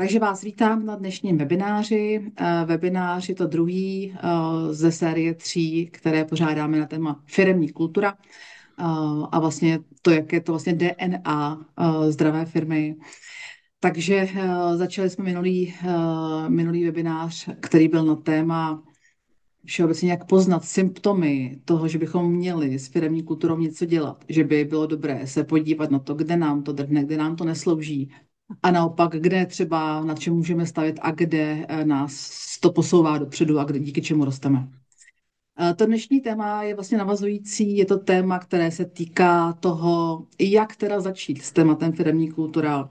Takže vás vítám na dnešním webináři. Webinář je to druhý ze série 3, které pořádáme na téma firemní kultura a vlastně to, jak je to vlastně DNA zdravé firmy. Takže začali jsme minulý webinář, který byl na téma všeobecně jak poznat symptomy toho, že bychom měli s firemní kulturou něco dělat, že by bylo dobré se podívat na to, kde nám to drhne, kde nám to neslouží a naopak, kde třeba na čem můžeme stavit a kde nás to posouvá dopředu a kde, díky čemu rosteme. To dnešní téma je vlastně navazující, je to téma, které se týká toho, jak teda začít s tématem firemní kultura,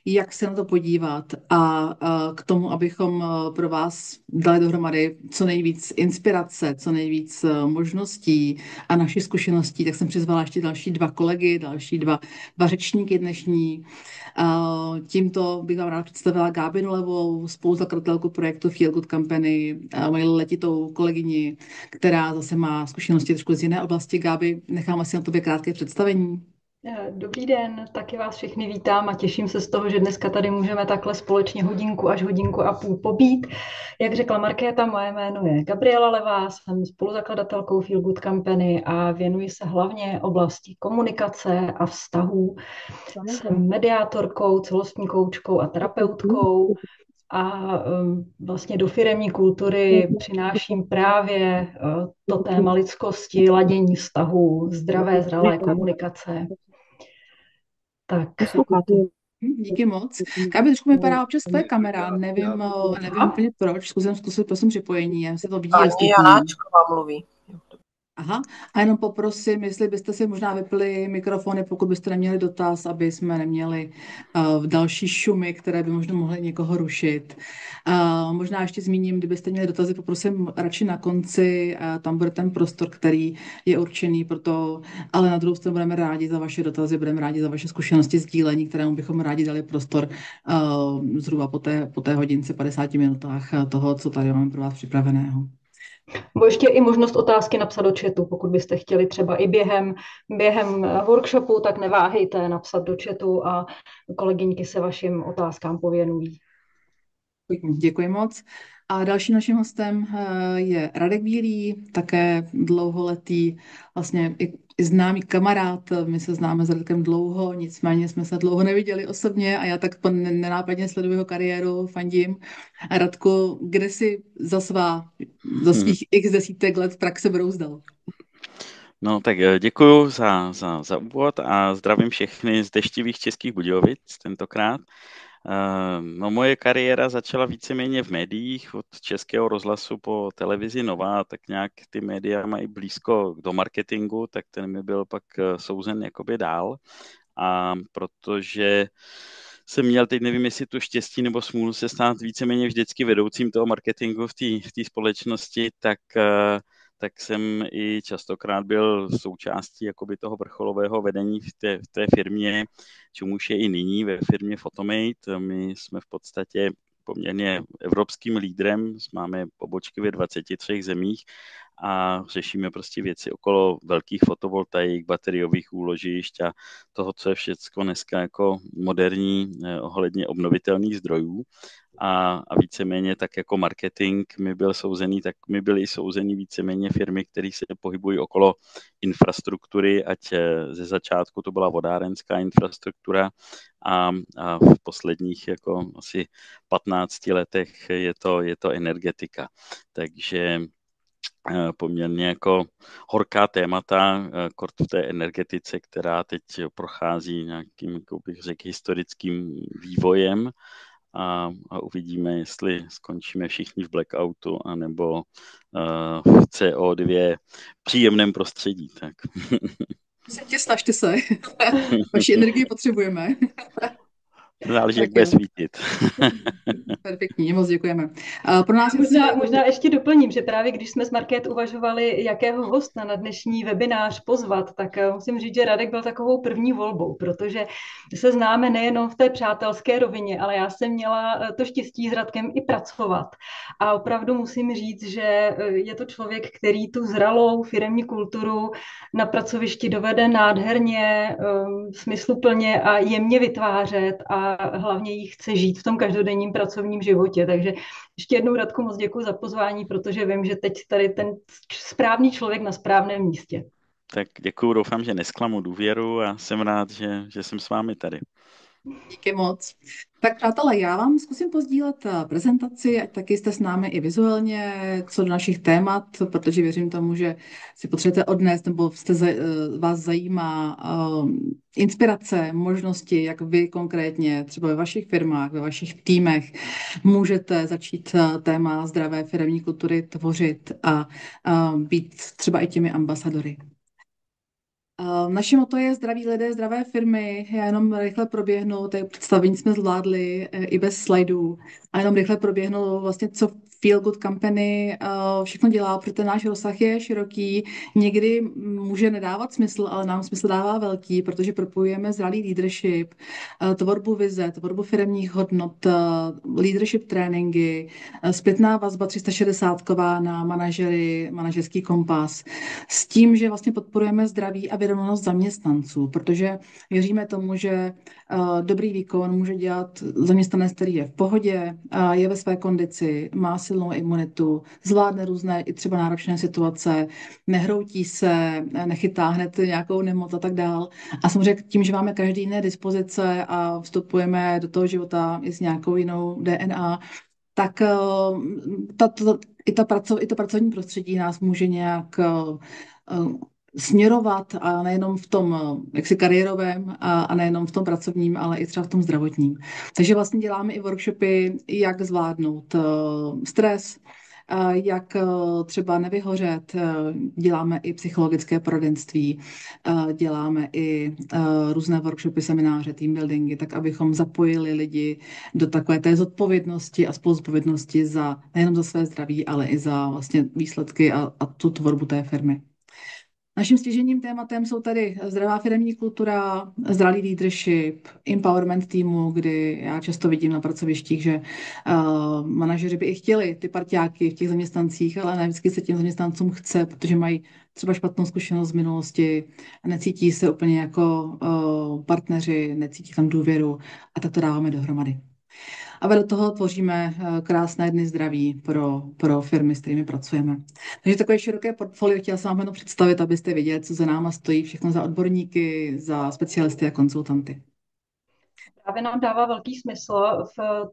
jak se na to podívat a k tomu, abychom pro vás dali dohromady co nejvíc inspirace, co nejvíc možností a našich zkušeností, tak jsem přizvala ještě další dva kolegy, další dva řečníky dnešní. Tímto bych vám ráda představila Gábi Nulevou, spoluzakladatelku projektu Feel Good Company, moji letitou kolegyni, která zase má zkušenosti trošku z jiné oblasti. Gábi, nechám asi na tobě krátké představení. Dobrý den, taky vás všechny vítám a těším se z toho, že dneska tady můžeme takhle společně hodinku až hodinku a půl pobít. Jak řekla Markéta, moje jméno je Gabriela Levá, jsem spoluzakladatelkou Feel Good Company a věnuji se hlavně oblasti komunikace a vztahů. Jsem mediátorkou, celostní koučkou a terapeutkou a vlastně do firemní kultury přináším právě to téma lidskosti, ladění vztahů, zdravé, zralé komunikace. Tak. Díky moc. Gábi, trošku mi vypadá občas tvoje kamera, nevím úplně proč, zkusit prosím připojení, já se to vidí Paní ostatní. Janáčková mluví. Aha, a jenom poprosím, jestli byste si možná vypli mikrofony, pokud byste neměli dotaz, aby jsme neměli další šumy, které by možná mohly někoho rušit. Možná ještě zmíním, kdybyste měli dotazy, poprosím radši na konci, tam bude ten prostor, který je určený pro to, ale na druhou stranu budeme rádi za vaše dotazy, budeme rádi za vaše zkušenosti, sdílení, kterému bychom rádi dali prostor zhruba po té hodince, 50 minutách toho, co tady máme pro vás připraveného. Nebo ještě i možnost otázky napsat do chatu, pokud byste chtěli třeba i během workshopu, tak neváhejte napsat do chatu a kolegyňky se vašim otázkám pověnují. Děkuji moc. A dalším naším hostem je Radek Bílý, také dlouholetý, vlastně i známý kamarád. My se známe s Radkem dlouho, nicméně jsme se dlouho neviděli osobně a já tak nenápadně sleduji jeho kariéru, fandím. A Radku, kde jsi za svých x desítek let praxe brouzdal? No tak děkuju za úvod a zdravím všechny z deštivých Českých Budějovic tentokrát. No, moje kariéra začala víceméně v médiích, od Českého rozhlasu po televizi Nova, tak nějak ty média mají blízko do marketingu, tak ten mi byl pak souzen jakoby dál. A protože jsem měl, teď nevím, jestli tu štěstí nebo smůlu se stát víceméně vždycky vedoucím toho marketingu v té společnosti, tak jsem i častokrát byl součástí jakoby toho vrcholového vedení v té firmě, čemuž je i nyní ve firmě Photomate. My jsme v podstatě poměrně evropským lídrem, máme pobočky ve 23 zemích a řešíme prostě věci okolo velkých fotovoltaik, bateriových úložišť a toho, co je všechno dneska jako moderní ohledně obnovitelných zdrojů. A víceméně tak jako marketing mi byly souzení víceméně firmy, které se pohybují okolo infrastruktury, ať ze začátku to byla vodárenská infrastruktura a v posledních jako asi 15 letech je to energetika. Takže poměrně jako horká témata v té energetice, která teď prochází nějakým, jako bych řekl, historickým vývojem a uvidíme, jestli skončíme všichni v blackoutu anebo v CO2 příjemném prostředí. Tak. Snažte se. Vaši energii potřebujeme. Záleží, jak bude svítit. Perfektní, moc děkujeme. Pro nás možná ještě doplním, že právě když jsme s Market uvažovali, jakého hosta na dnešní webinář pozvat, tak musím říct, že Radek byl takovou první volbou, protože se známe nejenom v té přátelské rovině, ale já jsem měla to štěstí s Radkem i pracovat. A opravdu musím říct, že je to člověk, který tu zralou firemní kulturu na pracovišti dovede nádherně, smysluplně a jemně vytvářet a a hlavně ji chce žít v tom každodenním pracovním životě. Takže ještě jednou, Radko, moc děkuji za pozvání, protože vím, že teď tady ten správný člověk na správném místě. Tak děkuju, doufám, že nesklamu důvěru a jsem rád, že jsem s vámi tady. Díky moc. Tak přátelé, já vám zkusím pozdílet prezentaci, ať taky jste s námi i vizuálně, co do našich témat, protože věřím tomu, že si potřebujete odnést, nebo vás zajímá inspirace, možnosti, jak vy konkrétně třeba ve vašich firmách, ve vašich týmech můžete začít téma zdravé firemní kultury tvořit a být třeba i těmi ambasadory. Naše motto je zdraví lidé, zdravé firmy. Já jenom rychle proběhnu, tady představení jsme zvládli i bez slajdů, a jenom rychle proběhnu vlastně, co Feel Good Company všechno dělá, protože ten náš rozsah je široký. Někdy může nedávat smysl, ale nám smysl dává velký, protože propojujeme zralý leadership, tvorbu vize, tvorbu firemních hodnot, leadership tréninky, zpětná vazba 360ková na manažery, manažerský kompas, s tím, že vlastně podporujeme zdraví a vědomost zaměstnanců, protože věříme tomu, že dobrý výkon může dělat zaměstnanec, který je v pohodě, je ve své kondici, má silnou imunitu, zvládne různé i třeba náročné situace, nehroutí se, nechytá hned nějakou nemoc a tak dál. A samozřejmě tím, že máme každý jiné dispozice a vstupujeme do toho života i s nějakou jinou DNA, tak i to pracovní prostředí nás může nějak směrovat, a nejenom v tom jaksi kariérovém a nejenom v tom pracovním, ale i třeba v tom zdravotním. Takže vlastně děláme i workshopy, jak zvládnout stres, jak třeba nevyhořet, děláme i psychologické poradenství, děláme i různé workshopy, semináře, team buildingy, tak abychom zapojili lidi do takové té zodpovědnosti a spoluzodpovědnosti za nejenom za své zdraví, ale i za vlastně výsledky a tu tvorbu té firmy. Naším stěžejním tématem jsou tady zdravá firemní kultura, zdravý leadership, empowerment týmu, kdy já často vidím na pracovištích, že manažeři by i chtěli ty parťáky v těch zaměstnancích, ale ne vždycky se těm zaměstnancům chce, protože mají třeba špatnou zkušenost z minulosti, necítí se úplně jako partneři, necítí tam důvěru, a tak to dáváme dohromady. A vedle toho tvoříme krásné dny zdraví pro firmy, s kterými pracujeme. Takže takové široké portfolio chtěla jsem vám jenom představit, abyste viděli, co za náma stojí, všechno za odborníky, za specialisty a konzultanty. Právě nám dává velký smysl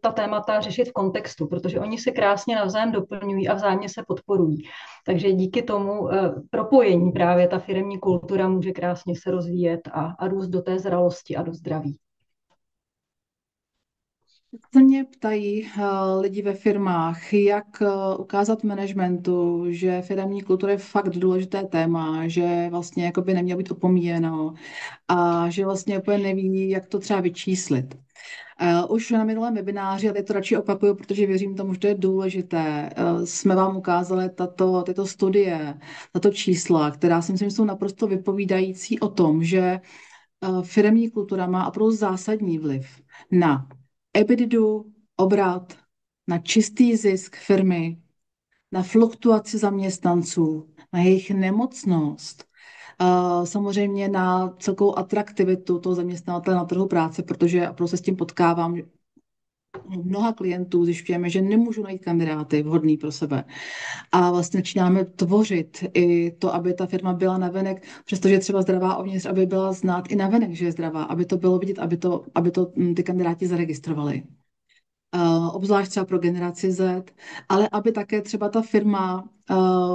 ta témata řešit v kontextu, protože oni se krásně navzájem doplňují a vzájemně se podporují. Takže díky tomu propojení právě ta firemní kultura může krásně se rozvíjet a růst do té zralosti a do zdraví. Se mě ptají lidi ve firmách, jak ukázat managementu, že firemní kultura je fakt důležité téma, že vlastně jakoby nemělo být opomíjeno a že vlastně úplně neví, jak to třeba vyčíslit. Už na minulém webináři, a teď to radši opakuju, protože věřím tomu, že to je důležité, jsme vám ukázali tyto studie, tato čísla, která si myslím, že jsou naprosto vypovídající o tom, že firemní kultura má opravdu zásadní vliv na EBITDA, obrat, na čistý zisk firmy, na fluktuaci zaměstnanců, na jejich nemocnost, samozřejmě na celkovou atraktivitu toho zaměstnavatele na trhu práce, protože opravdu se s tím potkávám. Mnoha klientů zjišťujeme, že nemůžu najít kandidáty vhodný pro sebe. A vlastně začínáme tvořit i to, aby ta firma byla navenek, přestože je třeba zdravá uvnitř, aby byla znát i navenek, že je zdravá, aby to bylo vidět, aby to ty kandidáti zaregistrovali. Obzvlášť třeba pro generaci Z, ale aby také třeba ta firma,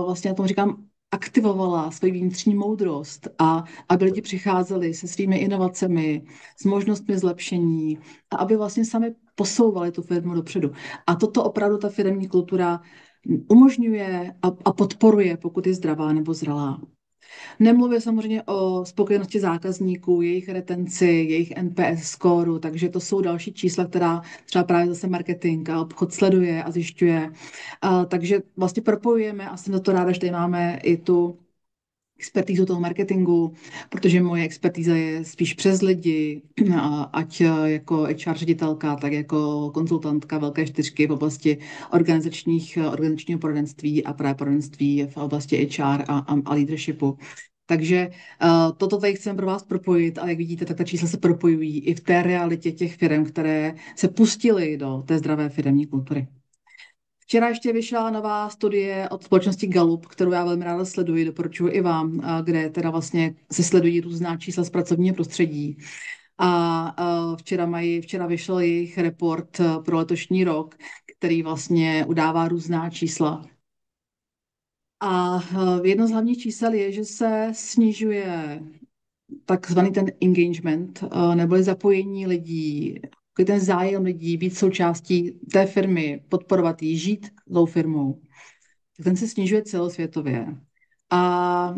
vlastně já tomu říkám, aktivovala svoji vnitřní moudrost a aby lidi přicházeli se svými inovacemi, s možnostmi zlepšení a aby vlastně sami posouvali tu firmu dopředu. A toto opravdu ta firemní kultura umožňuje a podporuje, pokud je zdravá nebo zralá. Nemluvě samozřejmě o spokojenosti zákazníků, jejich retenci, jejich NPS skóru, takže to jsou další čísla, která třeba právě zase marketing a obchod sleduje a zjišťuje. Takže vlastně propojujeme a jsem za to ráda, že tady máme i tu expertízu toho marketingu, protože moje expertíza je spíš přes lidi, ať jako HR ředitelka, tak jako konzultantka velké čtyřky v oblasti organizačního poradenství a právě poradenství v oblasti HR a leadershipu. Takže toto tady chceme pro vás propojit, a jak vidíte, tak ta čísla se propojují i v té realitě těch firm, které se pustily do té zdravé firemní kultury. Včera ještě vyšla nová studie od společnosti Gallup, kterou já velmi ráda sleduji, doporučuji i vám, kde teda vlastně se sledují různá čísla z pracovního prostředí. A včera vyšel jejich report pro letošní rok, který vlastně udává různá čísla. A jedno z hlavních čísel je, že se snižuje takzvaný ten engagement, neboli zapojení lidí, takový ten zájem lidí být součástí té firmy, podporovat ji, žít tou firmou. Ten se snižuje celosvětově. A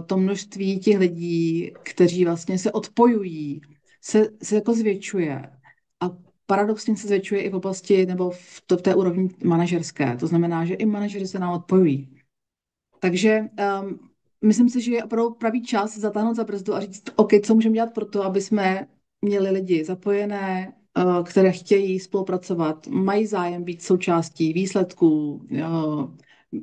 to množství těch lidí, kteří vlastně se odpojují, se jako zvětšuje. A paradoxně se zvětšuje i v oblasti nebo v té úrovni manažerské. To znamená, že i manažeři se nám odpojují. Takže myslím si, že je opravdu pravý čas zatáhnout za brzdu a říct, OK, co můžeme dělat pro to, aby jsme měli lidi zapojené, které chtějí spolupracovat, mají zájem být součástí výsledků,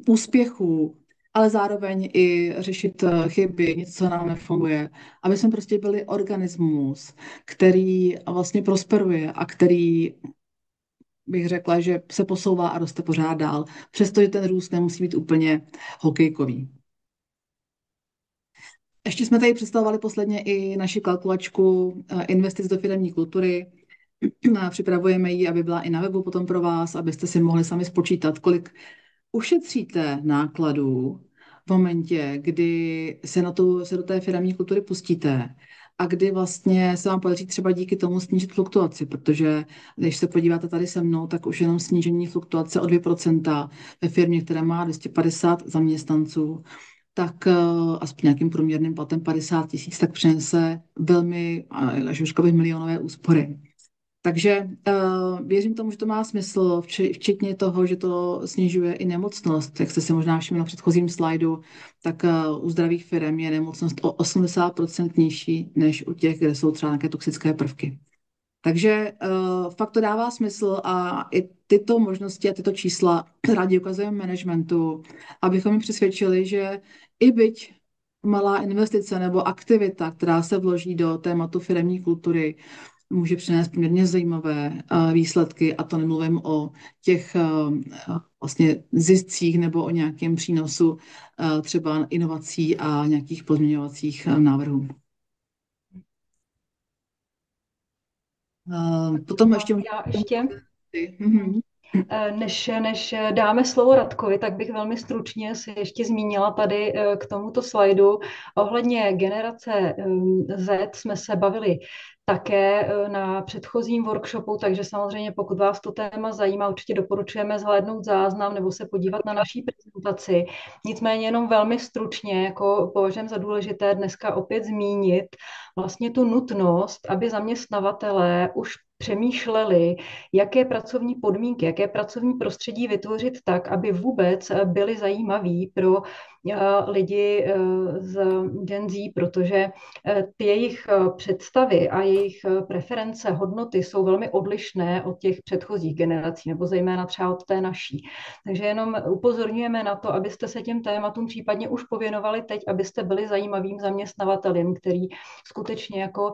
úspěchů, ale zároveň i řešit chyby, něco, co nám nefunguje, aby jsme prostě byli organismus, který vlastně prosperuje a který bych řekla, že se posouvá a roste pořád dál, přestože ten růst nemusí být úplně hokejkový. Ještě jsme tady představovali posledně i naši kalkulačku investic do firemní kultury. Připravujeme ji, aby byla i na webu potom pro vás, abyste si mohli sami spočítat, kolik ušetříte nákladů v momentě, kdy se do té firemní kultury pustíte a kdy vlastně se vám podaří třeba díky tomu snížit fluktuaci, protože když se podíváte tady se mnou, tak už jenom snížení fluktuace o 2% ve firmě, která má 250 zaměstnanců, tak aspoň nějakým průměrným platem 50 000, tak přinese velmi, až už milionové úspory. Takže věřím tomu, že to má smysl, včetně toho, že to snižuje i nemocnost. Jak jste si možná všimli na předchozím slajdu, tak u zdravých firm je nemocnost o 80% nižší než u těch, kde jsou třeba nějaké toxické prvky. Takže fakt to dává smysl a i tyto možnosti a tyto čísla rádi ukazujeme managementu, abychom jim přesvědčili, že i byť malá investice nebo aktivita, která se vloží do tématu firemní kultury, může přinést poměrně zajímavé výsledky, a to nemluvím o těch vlastně ziscích nebo o nějakém přínosu třeba inovací a nějakých pozměňovacích návrhů. Potom ještě... Já ještě... Než dáme slovo Radkovi, tak bych velmi stručně si ještě zmínila tady k tomuto slajdu. Ohledně generace Z jsme se bavili také na předchozím workshopu, takže samozřejmě pokud vás to téma zajímá, určitě doporučujeme zhlédnout záznam nebo se podívat na naší prezentaci. Nicméně jenom velmi stručně, jako považujeme za důležité dneska opět zmínit vlastně tu nutnost, aby zaměstnavatelé už přemýšleli, jaké pracovní podmínky, jaké pracovní prostředí vytvořit tak, aby vůbec byly zajímaví pro lidi z Gen Z, protože ty jejich představy a jejich preference, hodnoty jsou velmi odlišné od těch předchozích generací, nebo zejména třeba od té naší. Takže jenom upozorňujeme na to, abyste se těm tématům případně už pověnovali teď, abyste byli zajímavým zaměstnavatelem, který skutečně jako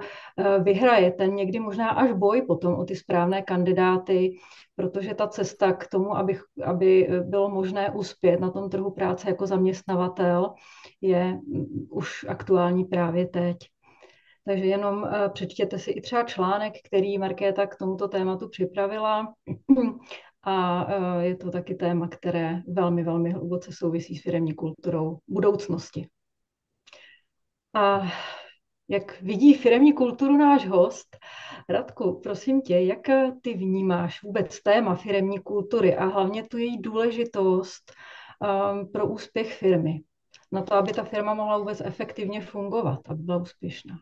vyhraje ten někdy možná až boj potom o ty správné kandidáty, protože ta cesta k tomu, aby bylo možné uspět na tom trhu práce jako zaměstnavatel, je už aktuální právě teď. Takže jenom přečtěte si i třeba článek, který Markéta k tomuto tématu připravila. A je to taky téma, které velmi, velmi hluboce souvisí s firemní kulturou budoucnosti. A jak vidí firemní kulturu náš host, Radku, prosím tě, jak ty vnímáš vůbec téma firemní kultury a hlavně tu její důležitost pro úspěch firmy? Na to, aby ta firma mohla vůbec efektivně fungovat, aby byla úspěšná.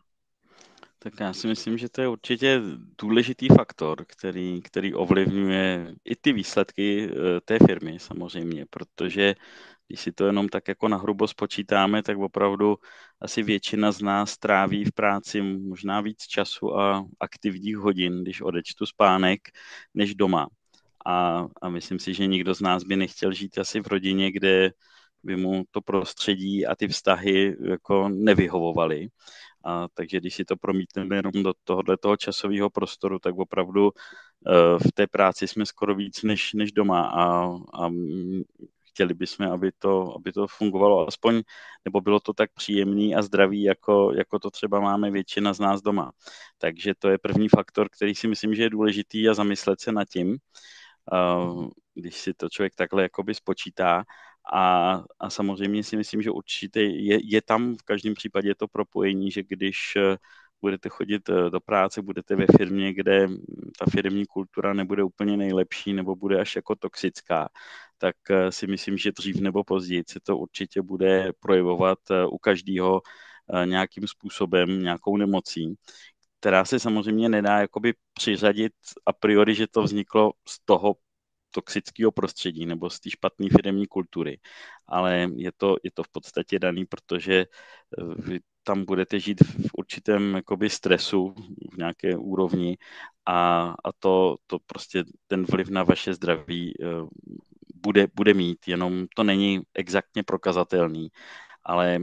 Tak já si myslím, že to je určitě důležitý faktor, který ovlivňuje i ty výsledky té firmy samozřejmě, protože když si to jenom tak jako nahrubo spočítáme, tak opravdu asi většina z nás tráví v práci možná víc času a aktivních hodin, když odečtu spánek, než doma. A myslím si, že nikdo z nás by nechtěl žít asi v rodině, kde by mu to prostředí a ty vztahy jako nevyhovovaly. Takže když si to promítneme jenom do tohoto časového prostoru, tak opravdu v té práci jsme skoro víc než doma a chtěli bychom, aby to fungovalo aspoň, nebo bylo to tak příjemný a zdravý, jako to třeba máme většina z nás doma. Takže to je první faktor, který si myslím, že je důležitý a zamyslet se nad tím, když si to člověk takhle jakoby spočítá. A samozřejmě si myslím, že určitě je tam v každém případě to propojení, že když budete chodit do práce, budete ve firmě, kde ta firemní kultura nebude úplně nejlepší nebo bude až jako toxická, tak si myslím, že dřív nebo později se to určitě bude projevovat u každého nějakým způsobem, nějakou nemocí, která se samozřejmě nedá jakoby přiřadit a priori, že to vzniklo z toho toxického prostředí nebo z té špatné firemní kultury. Ale je to v podstatě daný, protože vy tam budete žít v určitém jakoby stresu v nějaké úrovni a to prostě ten vliv na vaše zdraví bude mít, jenom to není exaktně prokazatelný. Ale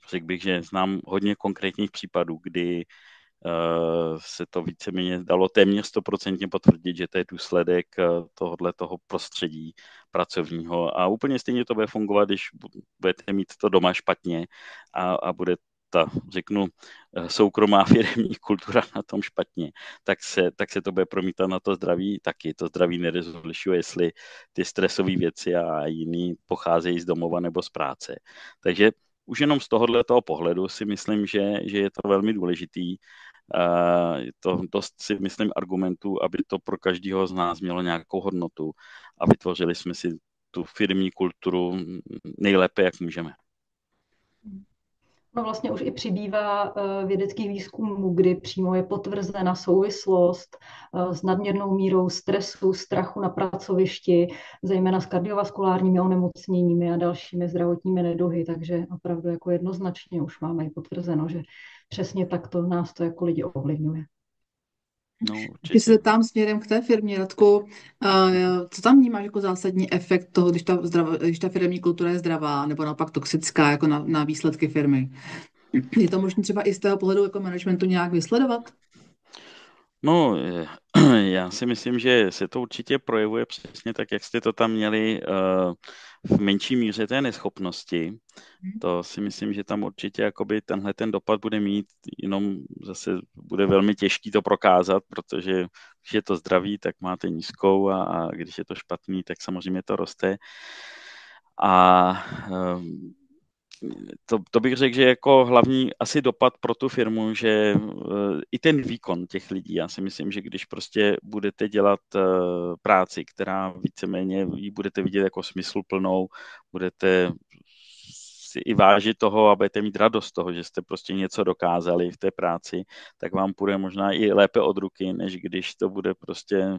řekl bych, že znám hodně konkrétních případů, kdy se to víceméně dalo téměř 100% potvrdit, že to je důsledek toho prostředí pracovního. A úplně stejně to bude fungovat, když budete mít to doma špatně a bude ta, řeknu, soukromá firemní kultura na tom špatně, tak se to bude promítat na to zdraví taky. To zdraví nerozlišuje, jestli ty stresové věci a jiný pocházejí z domova nebo z práce. Takže už jenom z tohoto pohledu si myslím, že je to velmi důležitý. Je to dost, si myslím, argumentů, aby to pro každého z nás mělo nějakou hodnotu a vytvořili jsme si tu firmní kulturu nejlépe, jak můžeme. No vlastně už i přibývá vědeckých výzkumů, kdy přímo je potvrzena souvislost s nadměrnou mírou stresu, strachu na pracovišti, zejména s kardiovaskulárními onemocněními a dalšími zdravotními neduhy, takže opravdu jako jednoznačně už máme i potvrzeno, že přesně takto nás to jako lidi ovlivňuje. No, Když se zeptám směrem k té firmě, Radku, co tam vnímáš jako zásadní efekt toho, když ta firemní kultura je zdravá nebo naopak toxická jako na výsledky firmy? Je to možné třeba i z toho pohledu jako managementu nějak vysledovat? No, já si myslím, že se to určitě projevuje přesně tak, jak jste to tam měli v menší míře té neschopnosti. To si myslím, že tam určitě jakoby tenhle ten dopad bude mít, jenom zase bude velmi těžký to prokázat, protože když je to zdravý, tak máte nízkou a když je to špatný, tak samozřejmě to roste. A to bych řekl, že jako hlavní asi dopad pro tu firmu, že i ten výkon těch lidí, já si myslím, že když prostě budete dělat práci, která víceméně ji budete vidět jako smysluplnou, budete si i vážit toho a budete mít radost z toho, že jste prostě něco dokázali v té práci, tak vám půjde možná i lépe od ruky, než když to bude prostě,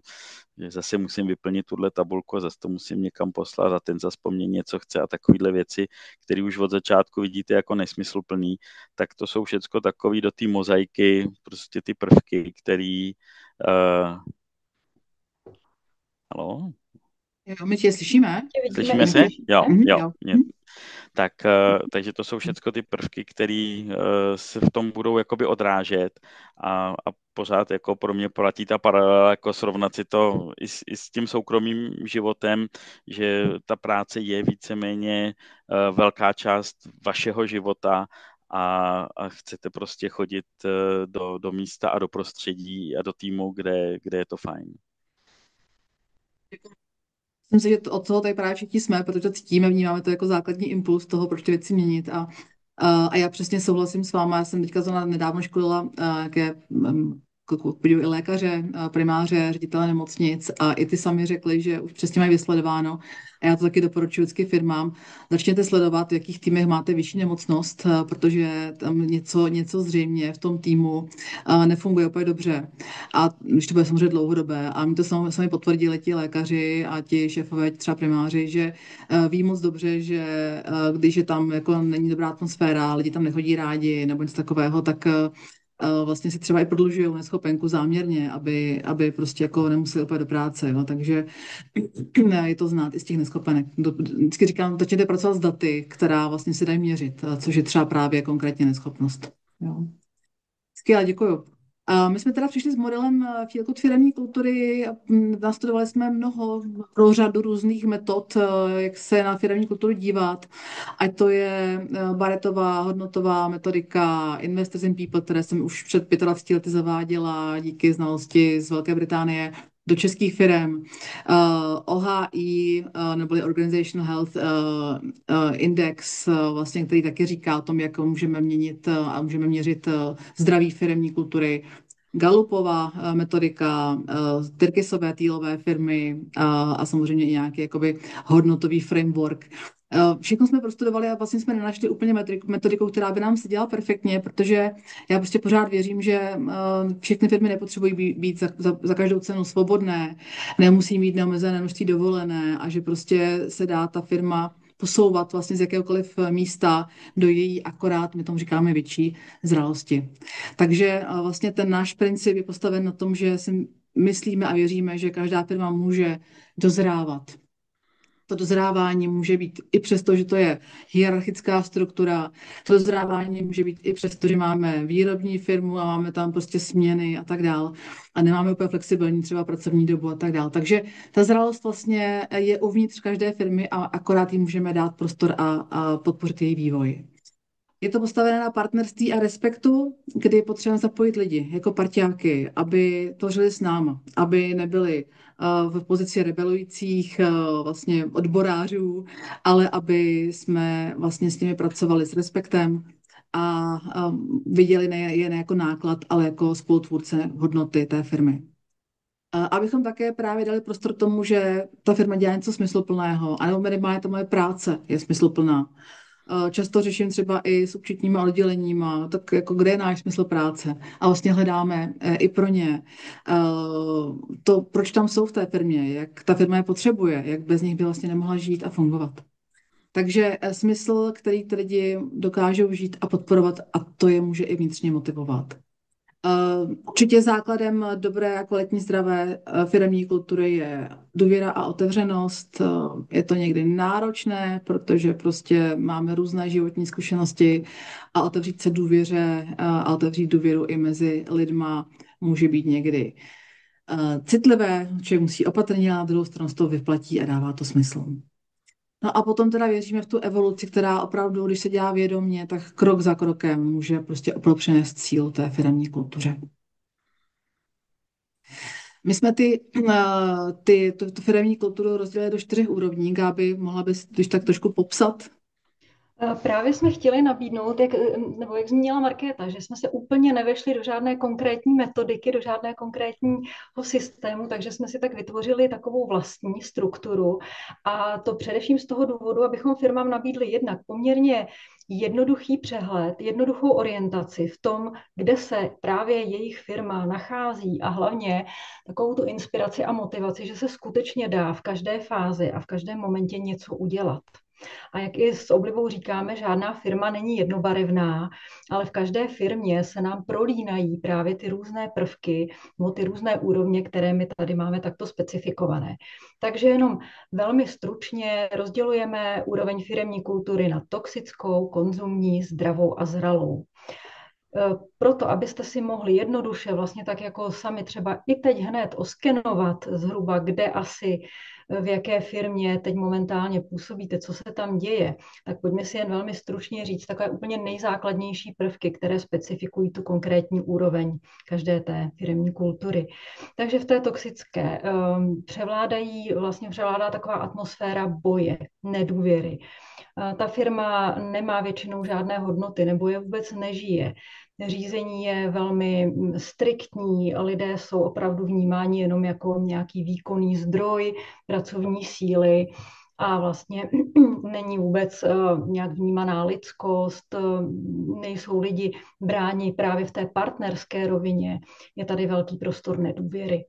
že zase musím vyplnit tuhle tabulku a zase to musím někam poslat a ten zase po mně něco chce a takovýhle věci, které už od začátku vidíte jako nesmysluplný, tak to jsou všecko takový do té mozaiky, prostě ty prvky, který Haló? Jo, my tě slyšíme? Slyšíme se? Jo. Jo. Takže to jsou všechno ty prvky, které se v tom budou jakoby odrážet a pořád jako pro mě platí ta paralela, jako srovnat si to i s tím soukromým životem, že ta práce je víceméně velká část vašeho života a chcete prostě chodit do místa a do prostředí a do týmu, kde je to fajn. Myslím si, že od toho tady právě všichni jsme, protože to cítíme, vnímáme to jako základní impuls toho, proč ty věci měnit. A já přesně souhlasím s váma. Já jsem teďka zrovna nedávno školila jaké i lékaře, primáře, ředitele nemocnic a i ty sami řekli, že už přesně mají vysledováno. A já to taky doporučuji vždycky firmám. Začněte sledovat, v jakých týmech máte vyšší nemocnost, protože tam něco zřejmě v tom týmu nefunguje úplně dobře. A když to bude samozřejmě dlouhodobé. A mi to sami potvrdili ti lékaři a ti šéfové, třeba primáři, že ví moc dobře, že když je tam jako není dobrá atmosféra, lidi tam nechodí rádi nebo něco takového, tak vlastně si třeba i prodlužují neschopenku záměrně, aby prostě jako nemuseli úplně do práce, jo. Takže je to znát i z těch neschopenek. Vždycky říkám, začněte pracovat s daty, která vlastně se dají měřit, což je třeba právě konkrétně neschopnost. Jo. Skvěle, děkuju. A my jsme teda přišli s modelem Feelgood firemní kultury a nastudovali jsme pro řadu různých metod, jak se na firemní kulturu dívat. Ať to je Barrettová hodnotová metodika Investors in People, které jsem už před 25 lety zaváděla díky znalosti z Velké Británie do českých firem. OHI, neboli Organizational Health Index, vlastně, který taky říká o tom, jak můžeme měnit a můžeme měřit zdraví firemní kultury. Gallupová metodika, Tyrkisové týlové firmy a samozřejmě i nějaký jakoby hodnotový framework. Všechno jsme prostudovali a vlastně jsme nenašli úplně metodiku, která by nám seděla perfektně, protože já prostě pořád věřím, že všechny firmy nepotřebují být za každou cenu svobodné, nemusí mít neomezené množství dovolené a že prostě se dá ta firma posouvat vlastně z jakéhokoliv místa do její akorát, my tomu říkáme, větší zralosti. Takže vlastně ten náš princip je postaven na tom, že si myslíme a věříme, že každá firma může dozrávat. To dozrávání může být i přesto, že to je hierarchická struktura. To dozrávání může být i přesto, že máme výrobní firmu a máme tam prostě směny a tak dál. A nemáme úplně flexibilní třeba pracovní dobu a tak dál. Takže ta zralost vlastně je uvnitř každé firmy a akorát jí můžeme dát prostor a podpořit její vývoj. Je to postavené na partnerství a respektu, kdy potřebujeme zapojit lidi jako parťáky, aby tvořili s náma, aby nebyli v pozici rebelujících vlastně odborářů, ale aby jsme vlastně s nimi pracovali s respektem a viděli je ne jako náklad, ale jako spolutvůrce hodnoty té firmy. Abychom také právě dali prostor tomu, že ta firma dělá něco smysluplného, anebo minimálně ta moje práce je smysluplná. Často řeším třeba i s účetníma odděleníma, tak jako kde je náš smysl práce. A vlastně hledáme i pro ně to, proč tam jsou v té firmě, jak ta firma je potřebuje, jak bez nich by vlastně nemohla žít a fungovat. Takže smysl, který ty lidi dokážou žít a podporovat, a to je může i vnitřně motivovat. Určitě základem dobré a kvalitní zdravé firemní kultury je důvěra a otevřenost. Je to někdy náročné, protože prostě máme různé životní zkušenosti a otevřít se důvěře a otevřít důvěru i mezi lidma může být někdy citlivé, člověk musí opatrně, a na druhou stranu z toho vyplatí a dává to smysl. No a potom teda věříme v tu evoluci, která opravdu, když se dělá vědomě, tak krok za krokem může prostě opravdu přinést cíl té firemní kultuře. My jsme tu firemní kulturu rozdělili do 4 úrovní. Gáby, mohla bys když tak trošku popsat? Právě jsme chtěli nabídnout, jak zmínila Markéta, že jsme se úplně nevešli do žádné konkrétní metodiky, do žádného konkrétního systému, takže jsme si tak vytvořili takovou vlastní strukturu. A to především z toho důvodu, abychom firmám nabídli jednak poměrně jednoduchý přehled, jednoduchou orientaci v tom, kde se právě jejich firma nachází a hlavně takovou tu inspiraci a motivaci, že se skutečně dá v každé fázi a v každém momentě něco udělat. A jak i s oblibou říkáme, žádná firma není jednobarevná, ale v každé firmě se nám prolínají právě ty různé prvky, ty různé úrovně, které my tady máme takto specifikované. Takže jenom velmi stručně rozdělujeme úroveň firemní kultury na toxickou, konzumní, zdravou a zralou. Proto, abyste si mohli jednoduše vlastně tak jako sami třeba i teď hned oskenovat zhruba, kde asi v jaké firmě teď momentálně působíte, co se tam děje, tak pojďme si jen velmi stručně říct takové úplně nejzákladnější prvky, které specifikují tu konkrétní úroveň každé té firemní kultury. Takže v té toxické převládá taková atmosféra boje, nedůvěry. Ta firma nemá většinou žádné hodnoty nebo je vůbec nežije. Řízení je velmi striktní, lidé jsou opravdu vnímáni jenom jako nějaký výkonný zdroj pracovní síly a vlastně není vůbec nějak vnímaná lidskost, nejsou lidi bráni právě v té partnerské rovině, je tady velký prostor nedůvěry.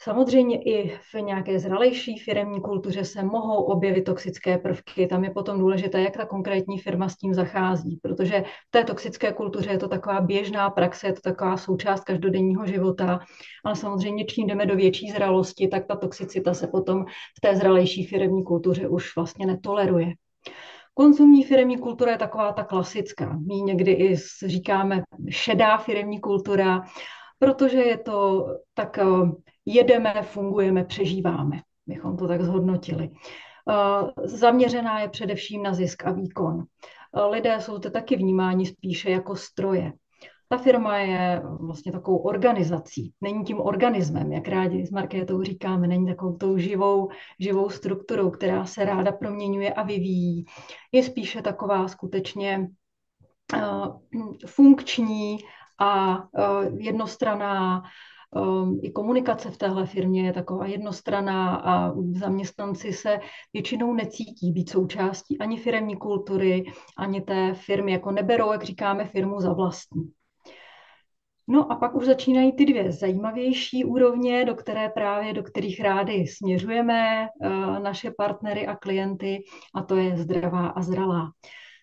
Samozřejmě i v nějaké zralejší firemní kultuře se mohou objevit toxické prvky. Tam je potom důležité, jak ta konkrétní firma s tím zachází, protože v té toxické kultuře je to taková běžná praxe, je to taková součást každodenního života, ale samozřejmě čím jdeme do větší zralosti, tak ta toxicita se potom v té zralejší firemní kultuře už vlastně netoleruje. Konzumní firemní kultura je taková ta klasická. My někdy i říkáme šedá firemní kultura, protože je to tak jedeme, fungujeme, přežíváme, bychom to tak zhodnotili. Zaměřená je především na zisk a výkon. Lidé jsou to taky vnímáni spíše jako stroje. Ta firma je vlastně takovou organizací, není tím organismem, jak rádi s Markétou říkáme, není takovou tou živou strukturou, která se ráda proměňuje a vyvíjí. Je spíše taková skutečně funkční a jednostranná. I komunikace v téhle firmě je taková jednostranná a zaměstnanci se většinou necítí být součástí ani firemní kultury, ani té firmy, jako neberou, jak říkáme, firmu za vlastní. No a pak už začínají ty dvě zajímavější úrovně, do kterých rádi směřujeme naše partnery a klienty, a to je zdravá a zralá.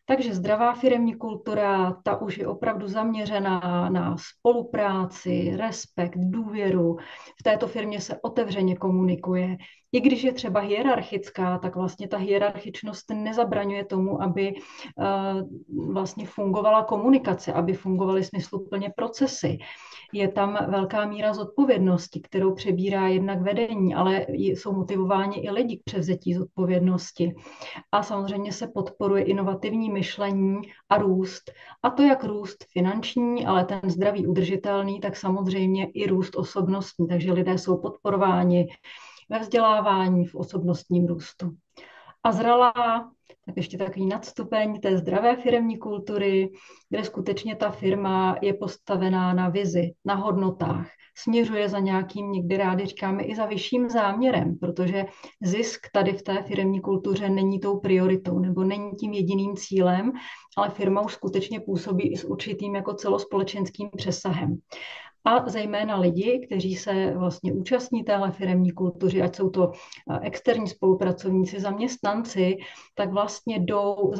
Takže zdravá firemní kultura, ta už je opravdu zaměřená na spolupráci, respekt, důvěru. V této firmě se otevřeně komunikuje. I když je třeba hierarchická, tak vlastně ta hierarchičnost nezabraňuje tomu, aby vlastně fungovala komunikace, aby fungovaly smysluplně procesy. Je tam velká míra zodpovědnosti, kterou přebírá jednak vedení, ale jsou motivováni i lidi k převzetí zodpovědnosti. A samozřejmě se podporuje inovativní myšlení a růst. A to jak růst finanční, ale ten zdravý, udržitelný, tak samozřejmě i růst osobnostní. Takže lidé jsou podporováni ve vzdělávání, v osobnostním růstu. A zralá, tak ještě takový nadstupeň té zdravé firemní kultury, kde skutečně ta firma je postavená na vizi, na hodnotách, směřuje za nějakým, někdy rádi říkáme, i za vyšším záměrem, protože zisk tady v té firemní kultuře není tou prioritou nebo není tím jediným cílem, ale firma už skutečně působí i s určitým jako celospolečenským přesahem. A zejména lidi, kteří se vlastně účastní téhle firemní kultury, ať jsou to externí spolupracovníci, zaměstnanci, tak vlastně jdou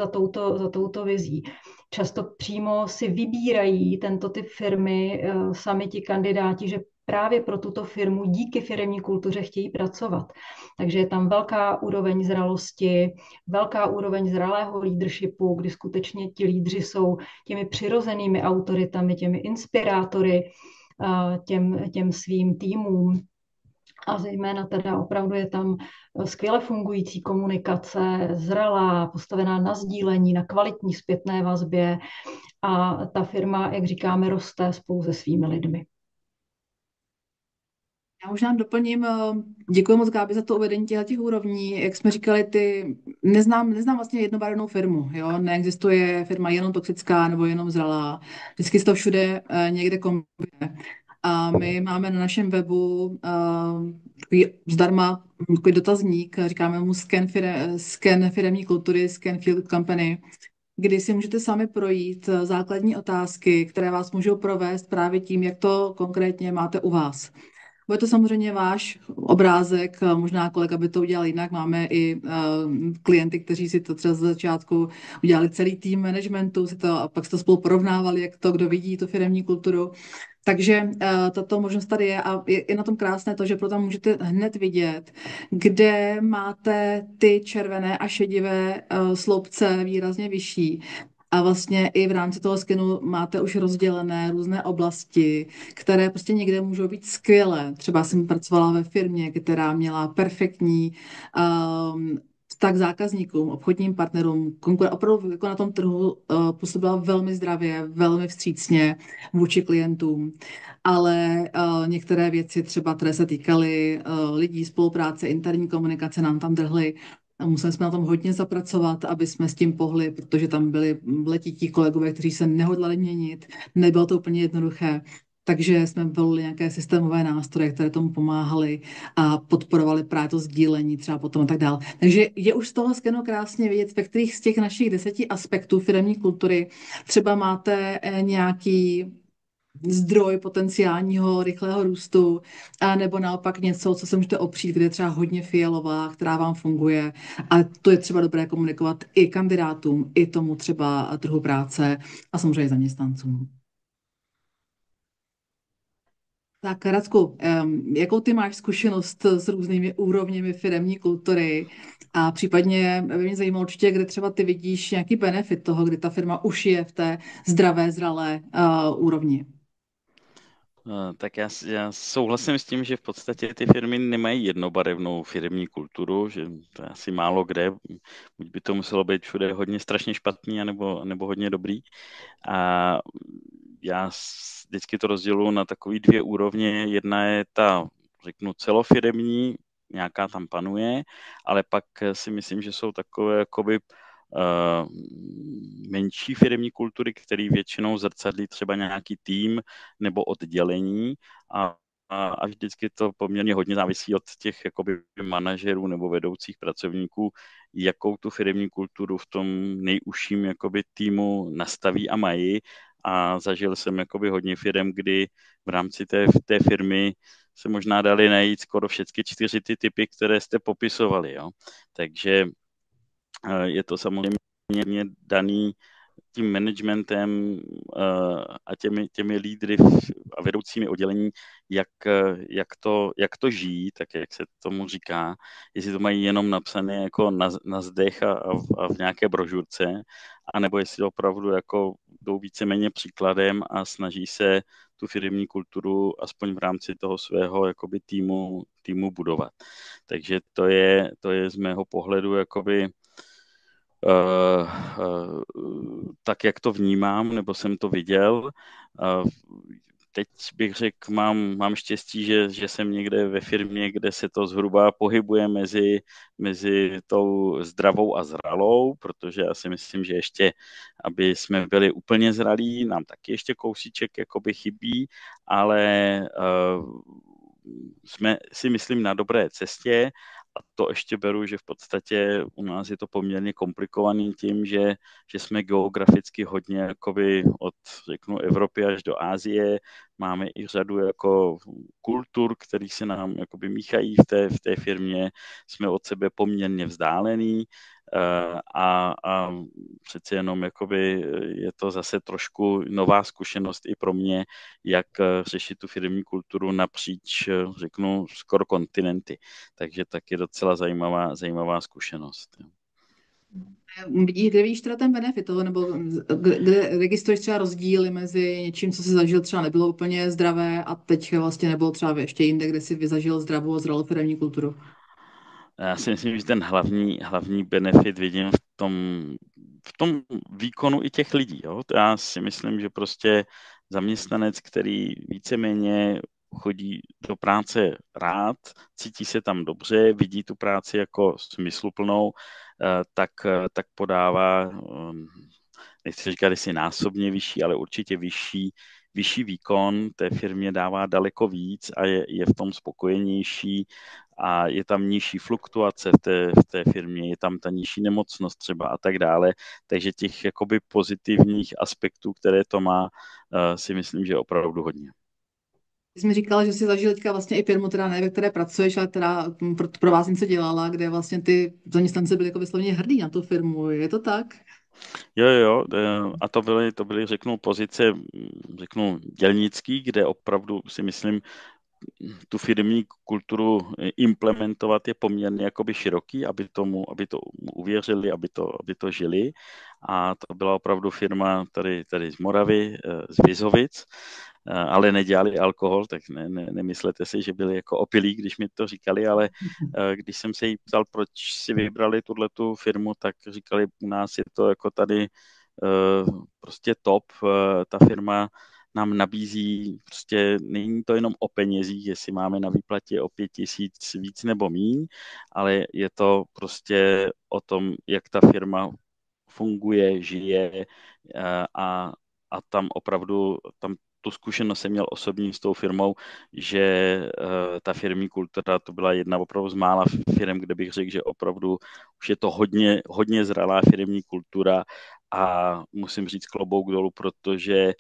za touto vizí. Často přímo si vybírají tento typ firmy sami ti kandidáti, že právě pro tuto firmu díky firemní kultuře chtějí pracovat. Takže je tam velká úroveň zralosti, velká úroveň zralého leadershipu, kdy skutečně ti lídři jsou těmi přirozenými autoritami, těmi inspirátory, těm svým týmům. A zejména teda opravdu je tam skvěle fungující komunikace, zralá, postavená na sdílení, na kvalitní zpětné vazbě a ta firma, jak říkáme, roste spolu se svými lidmi. Já možná doplním, děkuji moc Gábi za to uvedení těch úrovní. Jak jsme říkali, neznám vlastně jednobarevnou firmu. Jo? Neexistuje firma jenom toxická nebo jenom zralá. Vždycky se to všude někde kombinuje. A my máme na našem webu takový zdarma takový dotazník, říkáme mu scan firemní kultury, scan field company, kdy si můžete sami projít základní otázky, které vás můžou provést právě tím, jak to konkrétně máte u vás. Bude to samozřejmě váš obrázek, možná kolega by to udělal jinak. Máme i klienty, kteří si to třeba z začátku udělali celý tým managementu, a pak si to spolu porovnávali, jak to, kdo vidí tu firemní kulturu. Takže tato možnost tady je a je na tom krásné to, že proto tam můžete hned vidět, kde máte ty červené a šedivé sloupce výrazně vyšší. A vlastně i v rámci toho skinu máte už rozdělené různé oblasti, které prostě někde můžou být skvělé. Třeba jsem pracovala ve firmě, která měla perfektní vztah k zákazníkům, obchodním partnerům, opravdu jako na tom trhu působila velmi zdravě, velmi vstřícně vůči klientům. Ale některé věci třeba, které se týkaly lidí, spolupráce, interní komunikace, nám tam drhly. A museli jsme na tom hodně zapracovat, aby jsme s tím pohli, protože tam byli letití kolegové, kteří se nehodlali měnit. Nebylo to úplně jednoduché. Takže jsme volili nějaké systémové nástroje, které tomu pomáhaly a podporovali právě to sdílení třeba potom a tak dále. Takže je už z toho skenu krásně vidět, ve kterých z těch našich 10 aspektů firemní kultury třeba máte nějaký zdroj potenciálního rychlého růstu, a nebo naopak něco, co se můžete opřít, kde je třeba hodně fialová, která vám funguje. A to je třeba dobré komunikovat i kandidátům, i tomu třeba trhu práce a samozřejmě zaměstnancům. Tak Radku, jakou ty máš zkušenost s různými úrovněmi firemní kultury a případně by mě zajímalo určitě, kde třeba ty vidíš nějaký benefit toho, kdy ta firma už je v té zdravé, zralé úrovni. Tak já souhlasím s tím, že v podstatě ty firmy nemají jednobarevnou firemní kulturu, že to je asi málo kde. Buď by to muselo být všude hodně strašně špatný, anebo hodně dobrý. A vždycky to rozděluji na takové dvě úrovně. Jedna je ta, řeknu, celofiremní, nějaká tam panuje, ale pak si myslím, že jsou takové jakoby menší firemní kultury, které většinou zrcadlí třeba nějaký tým nebo oddělení a vždycky to poměrně hodně závisí od těch jakoby manažerů nebo vedoucích pracovníků, jakou tu firemní kulturu v tom nejužším jakoby týmu nastaví a mají. A zažil jsem jakoby hodně firem, kdy v rámci té firmy se možná dali najít skoro všechny 4 ty typy, které jste popisovali. Jo? Takže je to samozřejmě daný tím managementem a těmi lídry a vedoucími oddělení, jak to žijí, tak jak se tomu říká, jestli to mají jenom napsané jako na zdech a v nějaké brožurce, anebo jestli opravdu jako jdou víceméně příkladem a snaží se tu firemní kulturu aspoň v rámci toho svého jakoby týmu budovat. Takže to je z mého pohledu jakoby tak, jak to vnímám, nebo jsem to viděl. Teď bych řekl, mám štěstí, že jsem někde ve firmě, kde se to zhruba pohybuje mezi tou zdravou a zralou, protože já si myslím, že ještě, aby jsme byli úplně zralí, nám taky ještě kousíček jakoby chybí, ale jsme si myslím na dobré cestě. A to ještě beru, že v podstatě u nás je to poměrně komplikovaný tím, že jsme geograficky hodně jakoby od, řeknu, Evropy až do Asie. Máme i řadu jako kultur, který se nám jakoby míchají v té firmě. Jsme od sebe poměrně vzdálený a přece jenom jakoby je to zase trošku nová zkušenost i pro mě, jak řešit tu firmní kulturu napříč, řeknu, skoro kontinenty. Takže taky docela zajímavá zkušenost. Kde vidíš teda ten benefit toho, nebo kde registruješ třeba rozdíly mezi něčím, co jsi zažil, třeba nebylo úplně zdravé a teď vlastně nebylo třeba ještě jinde, kde jsi zažil zdravou a zralou firemní kulturu? Já si myslím, že ten hlavní benefit vidím v tom výkonu i těch lidí. Jo? Já si myslím, že prostě zaměstnanec, který víceméně chodí do práce rád, cítí se tam dobře, vidí tu práci jako smysluplnou, tak podává, nechci říkat, jestli násobně vyšší, ale určitě vyšší výkon, té firmě dává daleko víc a je v tom spokojenější a je tam nižší fluktuace v té firmě, je tam ta nižší nemocnost třeba a tak dále. Takže těch jakoby pozitivních aspektů, které to má, si myslím, že je opravdu hodně. Ty jsi mi říkala, že jsi zažil teďka vlastně i firmu, teda ne, ve které pracuješ, ale která pro vás něco dělala, kde vlastně ty zaměstnanci byli jako vysloveně hrdí na tu firmu. Je to tak? Jo, a to byly, řeknu, pozice, řeknu, dělnický, kde opravdu si myslím, tu firmní kulturu implementovat je poměrně jakoby široký, aby to uvěřili, aby to žili. A to byla opravdu firma tady z Moravy, z Vizovic, ale nedělali alkohol, tak nemyslete si, že byli jako opilí, když mi to říkali, ale když jsem se jí ptal, proč si vybrali tuhletu firmu, tak říkali, u nás je to jako tady prostě top, ta firma nám nabízí, prostě není to jenom o penězích, jestli máme na výplatě o 5 000 víc nebo míň, ale je to prostě o tom, jak ta firma funguje, žije a tam opravdu, tam tu zkušenost jsem měl osobní s tou firmou, že ta firmní kultura, to byla jedna opravdu z mála firm, kde bych řekl, že opravdu už je to hodně zralá firmní kultura a musím říct klobouk dolů, protože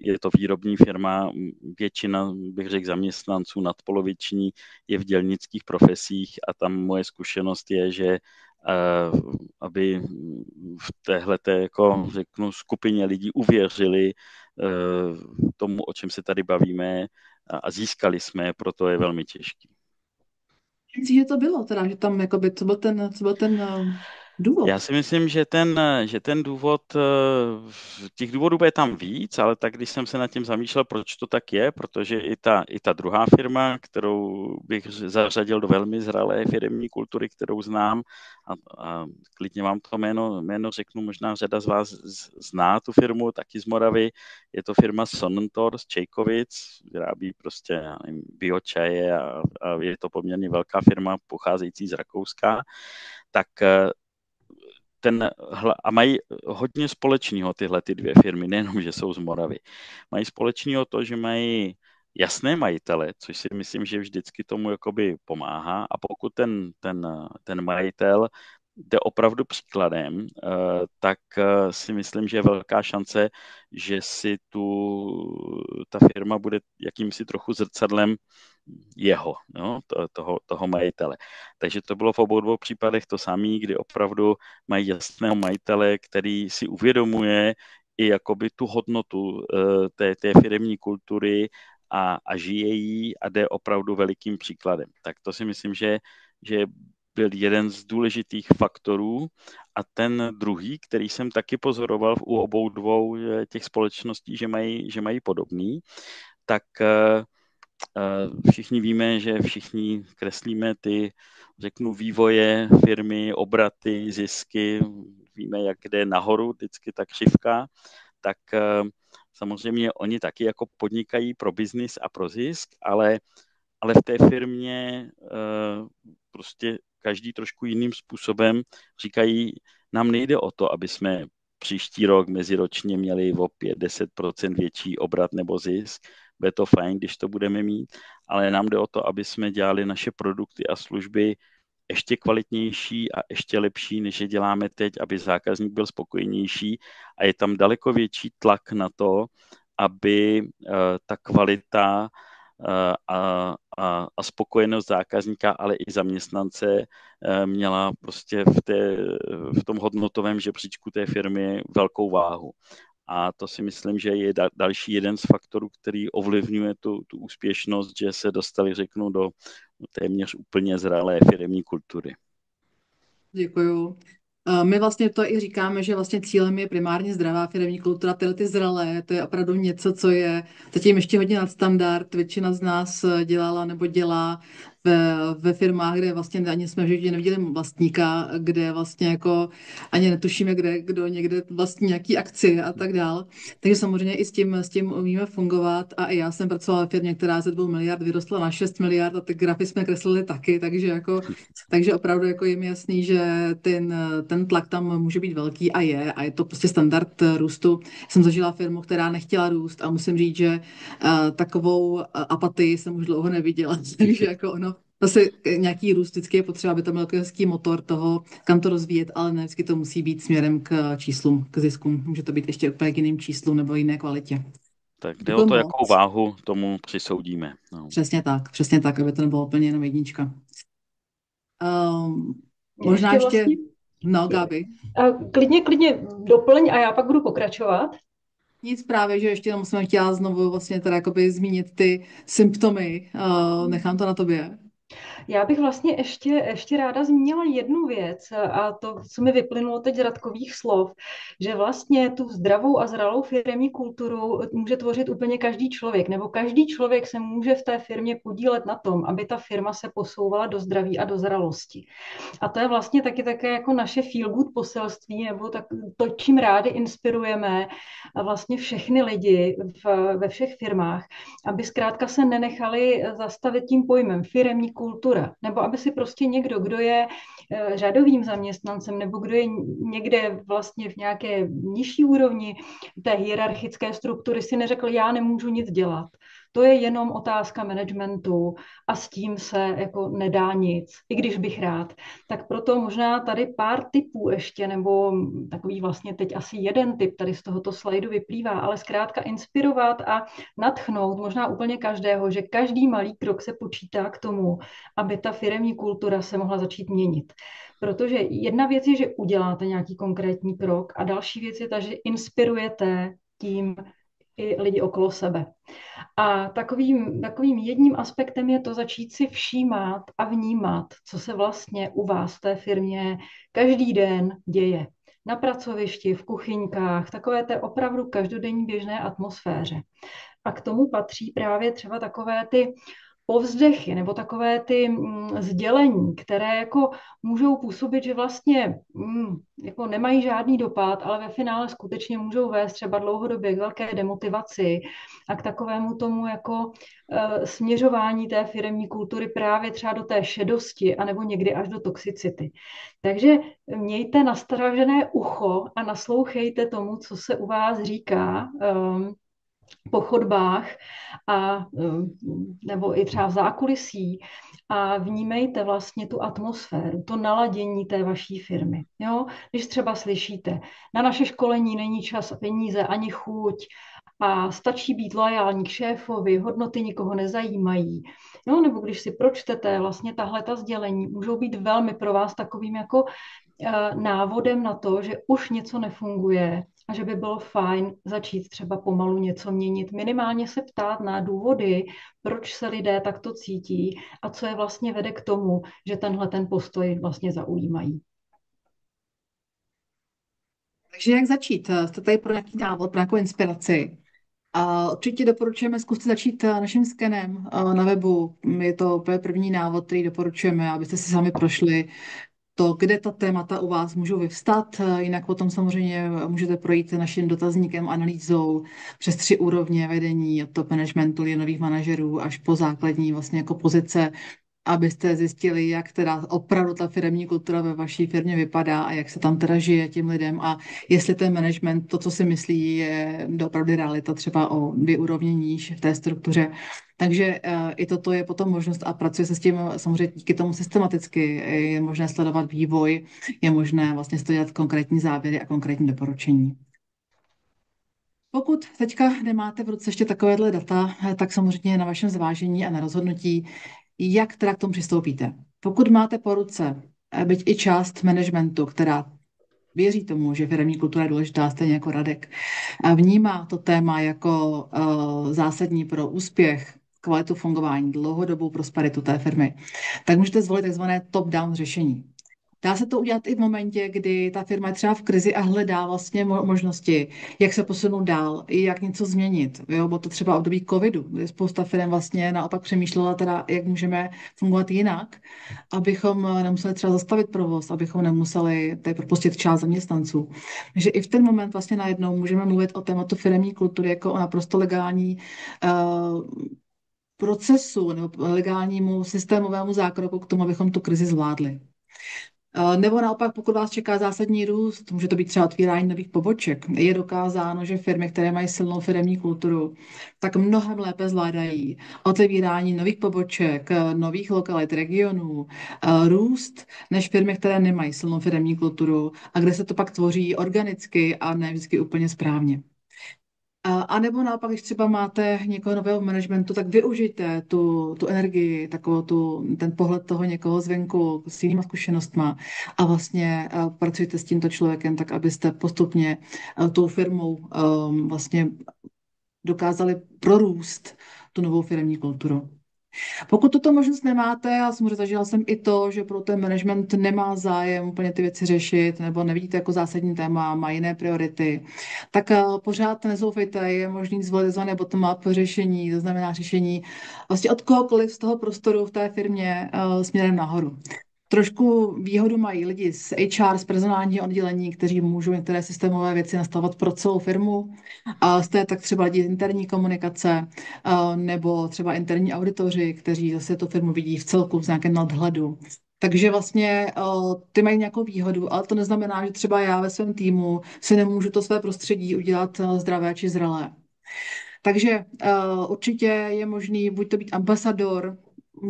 je to výrobní firma, většina, bych řekl, zaměstnanců, nadpoloviční je v dělnických profesích a tam moje zkušenost je, že aby v téhleté, jako řeknu, skupině lidí uvěřili tomu, o čem se tady bavíme a získali jsme, proto je velmi těžký. Myslím, že to bylo teda, že tam jakoby, co byl ten důvod? Já si myslím, že ten důvod, těch důvodů bude tam víc, ale tak když jsem se nad tím zamýšlel, proč to tak je, protože i ta druhá firma, kterou bych zařadil do velmi zralé firemní kultury, kterou znám, a klidně vám to jméno řeknu, možná řada z vás zná tu firmu, taky z Moravy, je to firma Sonnentor z Čejkovic, vyrábí prostě já nevím, biočaje a je to poměrně velká firma pocházející z Rakouska, tak a mají hodně společného tyhle ty dvě firmy, nejenom, že jsou z Moravy. Mají společného to, že mají jasné majitele, což si myslím, že vždycky tomu jakoby pomáhá a pokud ten majitel jde opravdu příkladem, tak si myslím, že je velká šance, že si ta firma bude jakýmsi trochu zrcadlem jeho, no, toho majitele. Takže to bylo v obou dvou případech to samé, kdy opravdu mají jasného majitele, který si uvědomuje i jakoby tu hodnotu té firemní kultury a žije ji a jde opravdu velikým příkladem. Tak to si myslím, že byl jeden z důležitých faktorů a ten druhý, který jsem taky pozoroval u obou dvou těch společností, že mají podobný, tak všichni víme, že všichni kreslíme ty, řeknu, vývoje firmy, obraty, zisky, víme, jak jde nahoru vždycky ta křivka, tak samozřejmě oni taky jako podnikají pro biznis a pro zisk, ale v té firmě prostě každý trošku jiným způsobem říkají, nám nejde o to, aby jsme příští rok meziročně měli o 5-10% větší obrat nebo zisk, bude to fajn, když to budeme mít, ale nám jde o to, aby jsme dělali naše produkty a služby ještě kvalitnější a ještě lepší, než je děláme teď, aby zákazník byl spokojenější a je tam daleko větší tlak na to, aby ta kvalita a spokojenost zákazníka, ale i zaměstnance měla prostě v tom hodnotovém žebříčku té firmy velkou váhu. A to si myslím, že je další jeden z faktorů, který ovlivňuje tu úspěšnost, že se dostali, řeknu, do téměř úplně zralé firemní kultury. Děkuju. My vlastně to i říkáme, že vlastně cílem je primárně zdravá firemní kultura, tyhle ty zralé, to je opravdu něco, co je zatím ještě hodně nadstandard. Většina z nás dělala nebo dělá ve firmách, kde vlastně ani jsme v životě neviděli vlastníka, kde vlastně jako ani netušíme, kdo někde vlastní nějaký akci a tak dál. Takže samozřejmě i s tím umíme fungovat a i já jsem pracovala ve firmě, která ze 2 miliard vyrostla na 6 miliard a ty grafy jsme kreslili taky, takže opravdu jako je mi jasný, že ten tlak tam může být velký a je to prostě standard růstu. Jsem zažila firmu, která nechtěla růst a musím říct, že takovou apatii jsem už dlouho neviděla, takže jako ono zase nějaký růst vždycky je potřeba, aby tam byl hezký motor toho, kam to rozvíjet, ale ne vždycky to musí být směrem k číslům, k ziskům. Může to být ještě úplně k jiným číslům nebo jiné kvalitě. Tak jde o to, jakou váhu tomu přisoudíme. No. Přesně tak, aby to nebylo úplně jenom jednička. Možná ještě... Vlastně... No, Gabi. Klidně doplň a já pak budu pokračovat. Nic právě, že ještě musíme chtěla znovu vlastně teda jakoby zmínit ty symptomy. Nechám to na tobě. Já bych vlastně ještě ráda zmínila jednu věc a to, co mi vyplynulo teď z Radkových slov, že vlastně tu zdravou a zralou firemní kulturu může tvořit úplně každý člověk, nebo každý člověk se může v té firmě podílet na tom, aby ta firma se posouvala do zdraví a do zralosti. A to je vlastně taky také jako naše feel good poselství, nebo tak to, čím rádi inspirujeme a vlastně všechny lidi ve všech firmách, aby zkrátka se nenechali zastavit tím pojmem firemní kultura, nebo aby si prostě někdo, kdo je řadovým zaměstnancem, nebo kdo je někde vlastně v nějaké nižší úrovni té hierarchické struktury, si neřekl, já nemůžu nic dělat. To je jenom otázka managementu a s tím se jako nedá nic, i když bych rád. Tak proto možná tady pár tipů ještě, nebo takový vlastně teď asi jeden tip tady z tohoto slajdu vyplývá, ale zkrátka inspirovat a nadchnout možná úplně každého, že každý malý krok se počítá k tomu, aby ta firemní kultura se mohla začít měnit. Protože jedna věc je, že uděláte nějaký konkrétní krok a další věc je ta, že inspirujete tím i lidi okolo sebe. A takovým jedním aspektem je to začít si všímat a vnímat, co se vlastně u vás v té firmě každý den děje. Na pracovišti, v kuchyňkách, takové té opravdu každodenní běžné atmosféře. A k tomu patří právě třeba takové ty povzdechy nebo takové ty sdělení, které jako můžou působit, že vlastně jako nemají žádný dopad, ale ve finále skutečně můžou vést třeba dlouhodobě k velké demotivaci a k takovému tomu jako směřování té firemní kultury právě třeba do té šedosti anebo někdy až do toxicity. Takže mějte nastražené ucho a naslouchejte tomu, co se u vás říká po chodbách a nebo i třeba v zákulisí a vnímejte vlastně tu atmosféru, to naladění té vaší firmy. Jo? Když třeba slyšíte, na naše školení není čas, peníze ani chuť a stačí být loajální k šéfovi, hodnoty nikoho nezajímají. No, nebo když si pročtete vlastně tahle ta sdělení, můžou být velmi pro vás takovým jako návodem na to, že už něco nefunguje a že by bylo fajn začít třeba pomalu něco měnit. Minimálně se ptát na důvody, proč se lidé takto cítí a co je vlastně vede k tomu, že tenhle ten postoj vlastně zaujímají. Takže jak začít? Jste tady pro nějaký návod, pro nějakou inspiraci? A určitě doporučujeme zkusit začít naším skenem na webu. Je to úplně první návod, který doporučujeme, abyste si sami prošli to, kde ta témata u vás můžou vyvstat. Jinak potom samozřejmě můžete projít naším dotazníkem, analýzou přes 3 úrovně vedení, od top managementu, nových manažerů až po základní vlastně jako pozice, abyste zjistili, jak teda opravdu ta firemní kultura ve vaší firmě vypadá a jak se tam teda žije těm lidem a jestli ten management, to, co si myslí, je opravdu realita třeba o 2 úrovně níž v té struktuře. Takže i toto je potom možnost a pracuje se s tím samozřejmě díky tomu systematicky. Je možné sledovat vývoj, je možné vlastně dělat konkrétní závěry a konkrétní doporučení. Pokud teďka nemáte v ruce ještě takovéhle data, tak samozřejmě je na vašem zvážení a na rozhodnutí, jak teda k tomu přistoupíte. Pokud máte po ruce byť i část managementu, která věří tomu, že firemní kultura je důležitá, stejně jako Radek, a vnímá to téma jako zásadní pro úspěch, kvalitu fungování, dlouhodobou prosperitu té firmy, tak můžete zvolit takzvané top-down řešení. Dá se to udělat i v momentě, kdy ta firma je třeba v krizi a hledá vlastně možnosti, jak se posunout dál, i jak něco změnit. Jo, bylo to třeba období covidu, kdy spousta firm vlastně naopak přemýšlela teda, jak můžeme fungovat jinak, abychom nemuseli třeba zastavit provoz, abychom nemuseli tady propustit část zaměstnanců. Takže i v ten moment vlastně najednou můžeme mluvit o tématu firemní kultury jako o naprosto legální procesu nebo legálnímu systémovému zákroku k tomu, abychom tu krizi zvládli. Nebo naopak, pokud vás čeká zásadní růst, může to být třeba otvírání nových poboček. Je dokázáno, že firmy, které mají silnou firemní kulturu, tak mnohem lépe zvládají otevírání nových poboček, nových lokalit, regionů, růst, než firmy, které nemají silnou firemní kulturu a kde se to pak tvoří organicky a ne vždycky úplně správně. A nebo naopak, když třeba máte někoho nového managementu, tak využijte tu energii, ten pohled toho někoho zvenku s jinýma zkušenostma a vlastně pracujte s tímto člověkem tak, abyste postupně tou firmou vlastně dokázali prorůst tu novou firemní kulturu. Pokud tuto možnost nemáte, a samozřejmě zažila jsem i to, že pro ten management nemá zájem úplně ty věci řešit, nebo nevidíte jako zásadní téma, má jiné priority, tak pořád nezoufejte, je možný zvolit zvané bottom-up řešení, to znamená řešení vlastně od kohokoliv z toho prostoru v té firmě směrem nahoru. Trošku výhodu mají lidi z HR, z personálního oddělení, kteří můžou některé systémové věci nastavovat pro celou firmu. A jste tak třeba lidi z interní komunikace nebo třeba interní auditoři, kteří zase tu firmu vidí v celku v nějakém nadhledu. Takže vlastně ty mají nějakou výhodu, ale to neznamená, že třeba já ve svém týmu si nemůžu to své prostředí udělat zdravé či zralé. Takže určitě je možný buď to být ambasador,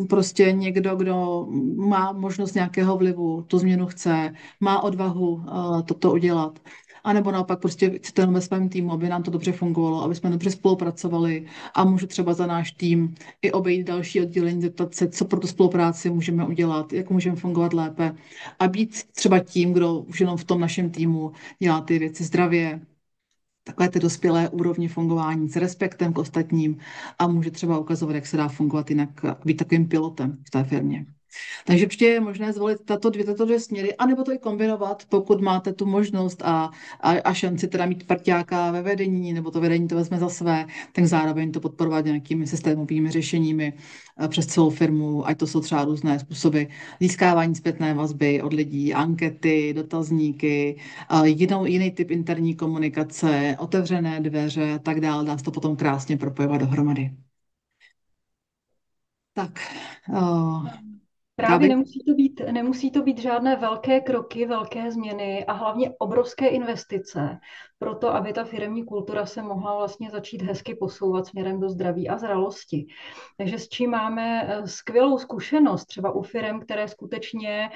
prostě někdo, kdo má možnost nějakého vlivu, tu změnu chce, má odvahu toto udělat. A nebo naopak prostě chcete jenom ve svém týmu, aby nám to dobře fungovalo, aby jsme dobře spolupracovali a můžu třeba za náš tým i obejít další oddělení, zeptat se, co pro tu spolupráci můžeme udělat, jak můžeme fungovat lépe a být třeba tím, kdo už jenom v tom našem týmu dělá ty věci zdravě, takové ty dospělé úrovni fungování s respektem k ostatním a může třeba ukazovat, jak se dá fungovat jinak, být takovým pilotem v té firmě. Takže určitě je možné zvolit tato dvě směry, anebo to i kombinovat, pokud máte tu možnost a šanci teda mít parťáka ve vedení, nebo to vedení to vezme za své, tak zároveň to podporovat nějakými systémovými řešeními přes celou firmu, ať to jsou třeba různé způsoby získávání zpětné vazby od lidí, ankety, dotazníky, jiný typ interní komunikace, otevřené dveře a tak dále. Dá se to potom krásně propojovat dohromady. Tak, Právě nemusí to být žádné velké kroky, velké změny a hlavně obrovské investice pro to, aby ta firemní kultura se mohla vlastně začít hezky posouvat směrem do zdraví a zralosti. Takže s čím máme skvělou zkušenost třeba u firem, které skutečně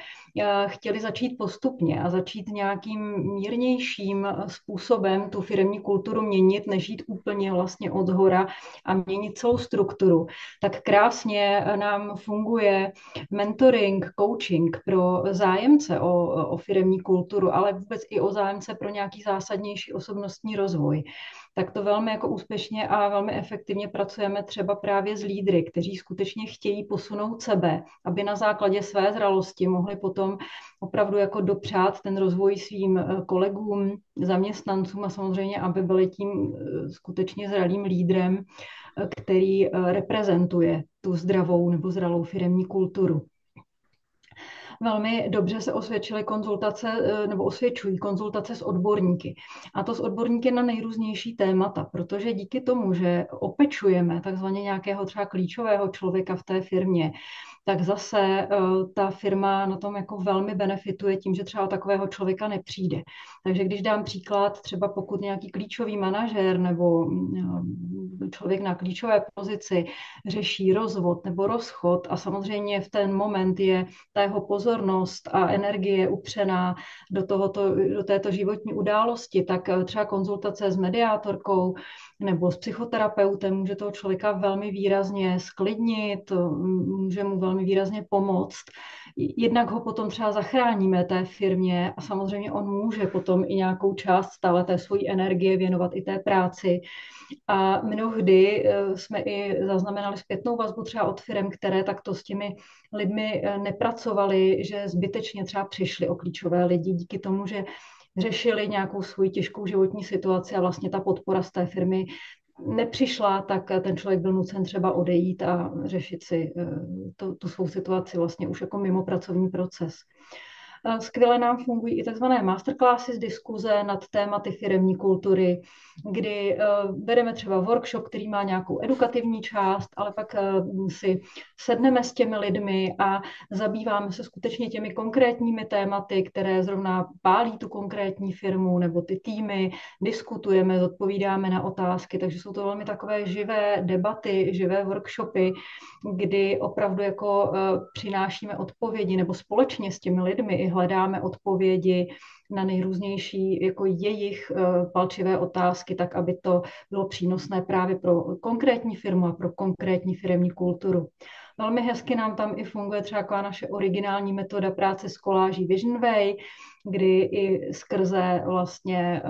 chtěli začít postupně a začít nějakým mírnějším způsobem tu firemní kulturu měnit, než jít úplně vlastně od hora a měnit celou strukturu. Tak krásně nám funguje mentoring, coaching pro zájemce o firemní kulturu, ale vůbec i o zájemce pro nějaký zásadnější osobnostní rozvoj. Tak to velmi jako úspěšně a velmi efektivně pracujeme třeba právě s lídry, kteří skutečně chtějí posunout sebe, aby na základě své zralosti mohli potom opravdu jako dopřát ten rozvoj svým kolegům, zaměstnancům a samozřejmě, aby byli tím skutečně zralým lídrem, který reprezentuje tu zdravou nebo zralou firemní kulturu. Velmi dobře se osvědčily konzultace nebo osvědčují konzultace s odborníky. A to s odborníky na nejrůznější témata, protože díky tomu, že opečujeme takzvaně nějakého třeba klíčového člověka v té firmě, tak zase ta firma na tom jako velmi benefituje tím, že třeba takového člověka nepřijde. Takže když dám příklad, třeba pokud nějaký klíčový manažer nebo člověk na klíčové pozici řeší rozvod nebo rozchod a samozřejmě v ten moment je ta jeho pozornost a energie upřená do této životní události, tak třeba konzultace s mediátorkou nebo s psychoterapeutem může toho člověka velmi výrazně sklidnit, může mu velmi výrazně pomoct. Jednak ho potom třeba zachráníme té firmě a samozřejmě on může potom i nějakou část stále té svojí energie věnovat i té práci. A mnohdy jsme i zaznamenali zpětnou vazbu třeba od firem, které takto s těmi lidmi nepracovali, že zbytečně třeba přišli o klíčové lidi díky tomu, že řešili nějakou svoji těžkou životní situaci a vlastně ta podpora z té firmy nepřišla, tak ten člověk byl nucen třeba odejít a řešit si tu svou situaci vlastně už jako mimo pracovní proces. Skvěle nám fungují i tzv. Masterclassy z diskuze nad tématy firemní kultury, kdy bereme třeba workshop, který má nějakou edukativní část, ale pak si sedneme s těmi lidmi a zabýváme se skutečně těmi konkrétními tématy, které zrovna pálí tu konkrétní firmu nebo ty týmy, diskutujeme, odpovídáme na otázky, takže jsou to velmi takové živé debaty, živé workshopy, kdy opravdu jako přinášíme odpovědi nebo společně s těmi lidmi i hledáme odpovědi na nejrůznější jako jejich palčivé otázky, tak aby to bylo přínosné právě pro konkrétní firmu a pro konkrétní firemní kulturu. Velmi hezky nám tam i funguje třeba taková naše originální metoda práce s koláží Vision Way, kdy i skrze vlastně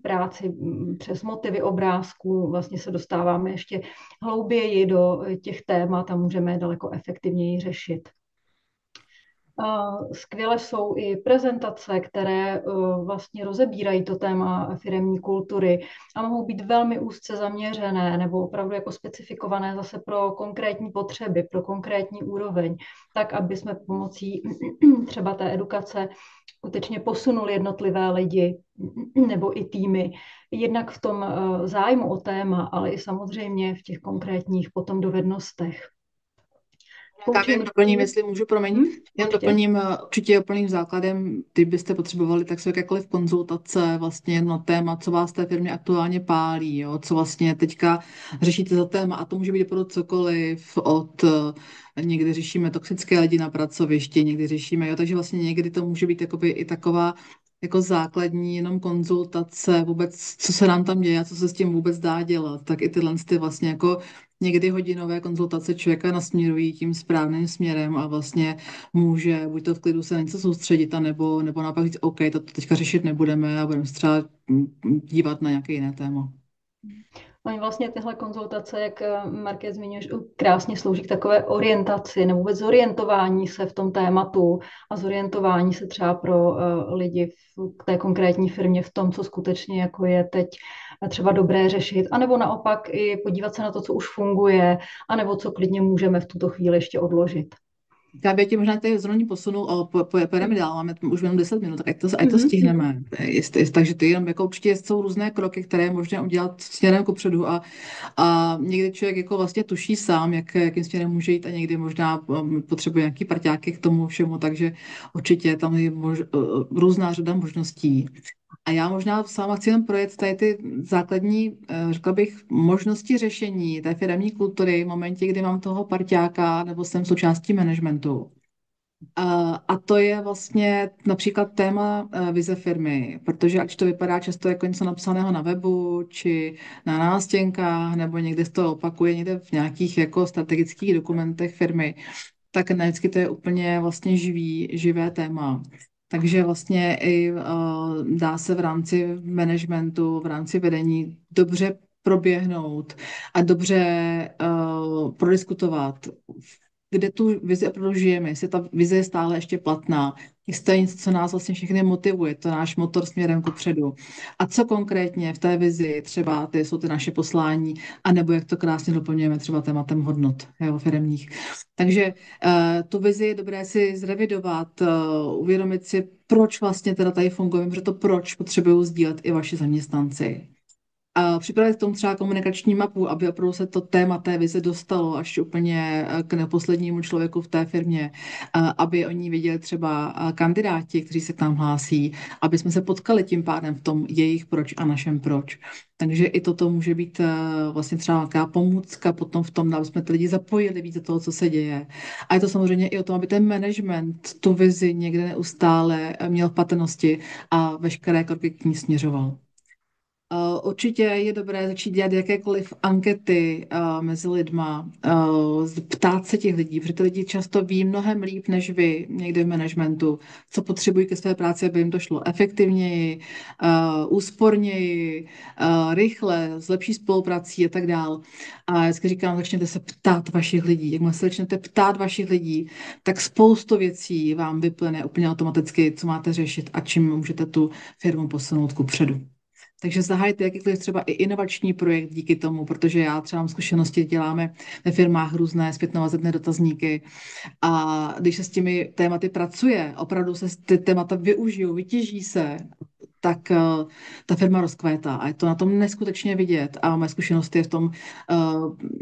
práci přes motivy obrázků vlastně se dostáváme ještě hlouběji do těch témat a můžeme je daleko efektivněji řešit. Skvěle jsou i prezentace, které vlastně rozebírají to téma firemní kultury a mohou být velmi úzce zaměřené nebo opravdu jako specifikované zase pro konkrétní potřeby, pro konkrétní úroveň, tak, aby jsme pomocí třeba té edukace skutečně posunuli jednotlivé lidi nebo i týmy, jednak v tom zájmu o téma, ale i samozřejmě v těch konkrétních potom dovednostech. Já jen Poučení. doplním, jestli můžu, promiň, jen Určitě. doplním, určitě úplným základem, kdybyste potřebovali, tak jsou jakékoliv konzultace vlastně na téma, co vás v té firmě aktuálně pálí, jo, co vlastně teďka řešíte za téma, a to může být opravdu cokoliv, někdy řešíme toxické lidi na pracovišti, někdy řešíme, jo, takže vlastně někdy to může být jakoby i taková jako základní jenom konzultace vůbec, co se nám tam děje a co se s tím vůbec dá dělat, tak i tyhle ty vlastně jako někdy hodinové konzultace člověka nasměrují tím správným směrem a vlastně může buď to v klidu se na něco soustředit, nebo naopak říct, OK, to teďka řešit nebudeme a budeme se třeba dívat na nějaké jiné téma. Oni vlastně tyhle konzultace, jak Marké zmiňuješ, krásně slouží k takové orientaci nebo vůbec zorientování se v tom tématu a zorientování se třeba pro lidi k té konkrétní firmě v tom, co skutečně jako je teď třeba dobré řešit, anebo naopak i podívat se na to, co už funguje, anebo co klidně můžeme v tuto chvíli ještě odložit. Já bych tě možná tady zrovna posunul, pojedeme dál, máme už jenom 10 minut, tak ať to Mhm. stihneme. Takže ty jenom jako určitě jsou různé kroky, které je možné udělat směrem kupředu a někdy člověk jako vlastně tuší sám, jakým směrem může jít a někdy možná potřebuje nějaký parťáky k tomu všemu, takže určitě tam je různá řada možností. A já možná sama chci jenom projet tady ty základní, řekla bych, možnosti řešení té firemní kultury v momentě, kdy mám toho parťáka nebo jsem součástí managementu. A to je vlastně například téma vize firmy, protože ať to vypadá často jako něco napsaného na webu, či na nástěnkách, nebo někde se to opakuje někde v nějakých jako strategických dokumentech firmy, tak ne vždycky to je úplně vlastně živé téma. Takže vlastně i dá se v rámci managementu, v rámci vedení dobře proběhnout a dobře prodiskutovat, kde tu vizi opravdu žijeme, jestli ta vize je stále ještě platná, jestli to je něco, co nás vlastně všechny motivuje, to je náš motor směrem kupředu. A co konkrétně v té vizi třeba jsou ty naše poslání, anebo jak to krásně doplňujeme třeba tématem hodnot, jo, firemních. Takže tu vizi je dobré si zrevidovat, uvědomit si, proč vlastně teda tady fungujeme, protože to proč potřebují sdílet i vaši zaměstnanci. A připravit k tomu třeba komunikační mapu, aby opravdu se to téma té vize dostalo až úplně k neposlednímu člověku v té firmě, aby oni viděli třeba kandidáti, kteří se k nám hlásí, aby jsme se potkali tím pádem v tom jejich proč a našem proč. Takže i toto může být vlastně třeba nějaká pomůcka potom v tom, aby jsme ty lidi zapojili víc do toho, co se děje. A je to samozřejmě i o tom, aby ten management tu vizi někde neustále měl v patrnosti a veškeré kroky k ní směřoval. Určitě je dobré začít dělat jakékoliv ankety mezi lidma, ptát se těch lidí, protože ty lidi často ví mnohem líp než vy někde v managementu, co potřebují ke své práci, aby jim to šlo efektivněji, úsporněji, rychle, s lepší spoluprací a tak dál. A já vždycky říkám, začněte se ptát vašich lidí. Jakmile se začnete ptát vašich lidí, tak spoustu věcí vám vyplyne úplně automaticky, co máte řešit a čím můžete tu firmu posunout kupředu. Takže zahájit jakýkoliv třeba i inovační projekt díky tomu, protože já třeba mám zkušenosti, děláme ve firmách různé zpětnovazebné dotazníky a když se s těmi tématy pracuje, opravdu se ty témata využijou, vytěží se, tak ta firma rozkvétá a je to na tom neskutečně vidět a moje zkušenost je v tom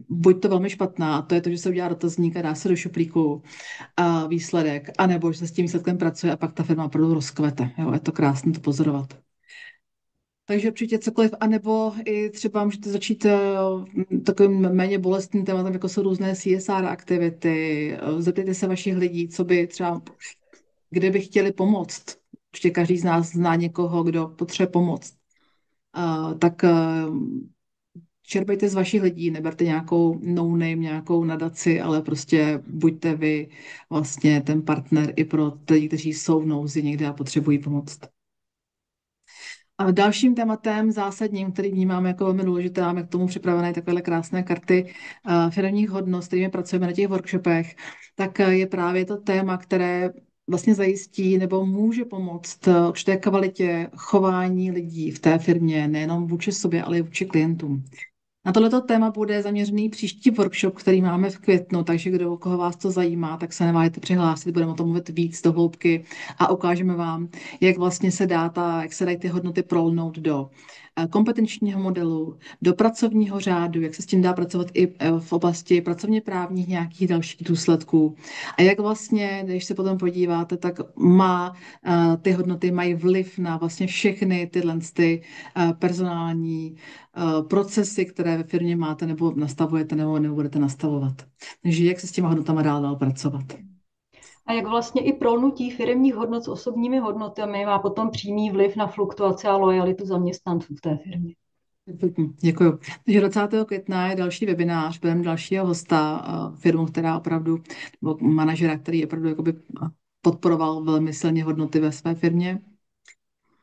buď to velmi špatná, a to je to, že se udělá dotazník a dá se do šuplíku výsledek, anebo že se s tím výsledkem pracuje a pak ta firma opravdu rozkvete. Jo, je to krásné to pozorovat. Takže určitě cokoliv, anebo i třeba můžete začít takovým méně bolestným tématem, jako jsou různé CSR aktivity. Zeptejte se vašich lidí, co by třeba, kde by chtěli pomoct. Určitě každý z nás zná někoho, kdo potřebuje pomoct. Tak čerpejte z vašich lidí, neberte nějakou no-name, nějakou nadaci, ale prostě buďte vy vlastně ten partner i pro ty, kteří jsou v nouzi někde a potřebují pomoct. A dalším tématem zásadním, který vnímáme jako velmi důležité, máme k tomu připravené takové krásné karty firemních hodnot, s kterými pracujeme na těch workshopech, tak je právě to téma, které vlastně zajistí nebo může pomoct určité kvalitě chování lidí v té firmě, nejenom vůči sobě, ale i vůči klientům. Na tohleto téma bude zaměřený příští workshop, který máme v květnu, takže koho vás to zajímá, tak se neváhejte přihlásit, budeme o tom mluvit víc do hloubky a ukážeme vám, jak vlastně jak se dají ty hodnoty prolnout do kompetenčního modelu, do pracovního řádu, jak se s tím dá pracovat i v oblasti pracovně právních nějakých dalších důsledků. A jak vlastně, když se potom podíváte, tak ty hodnoty mají vliv na vlastně všechny ty personální procesy, které ve firmě máte, nebo nastavujete, nebo budete nastavovat. Takže jak se s těma hodnotama dál pracovat. A jak vlastně i prolnutí firemních hodnot s osobními hodnotami má potom přímý vliv na fluktuaci a lojalitu zaměstnanců v té firmě. Děkuji. Takže 20. května je další webinář, budeme dalšího hosta, firmu, která opravdu, nebo manažera, který opravdu jakoby podporoval velmi silně hodnoty ve své firmě.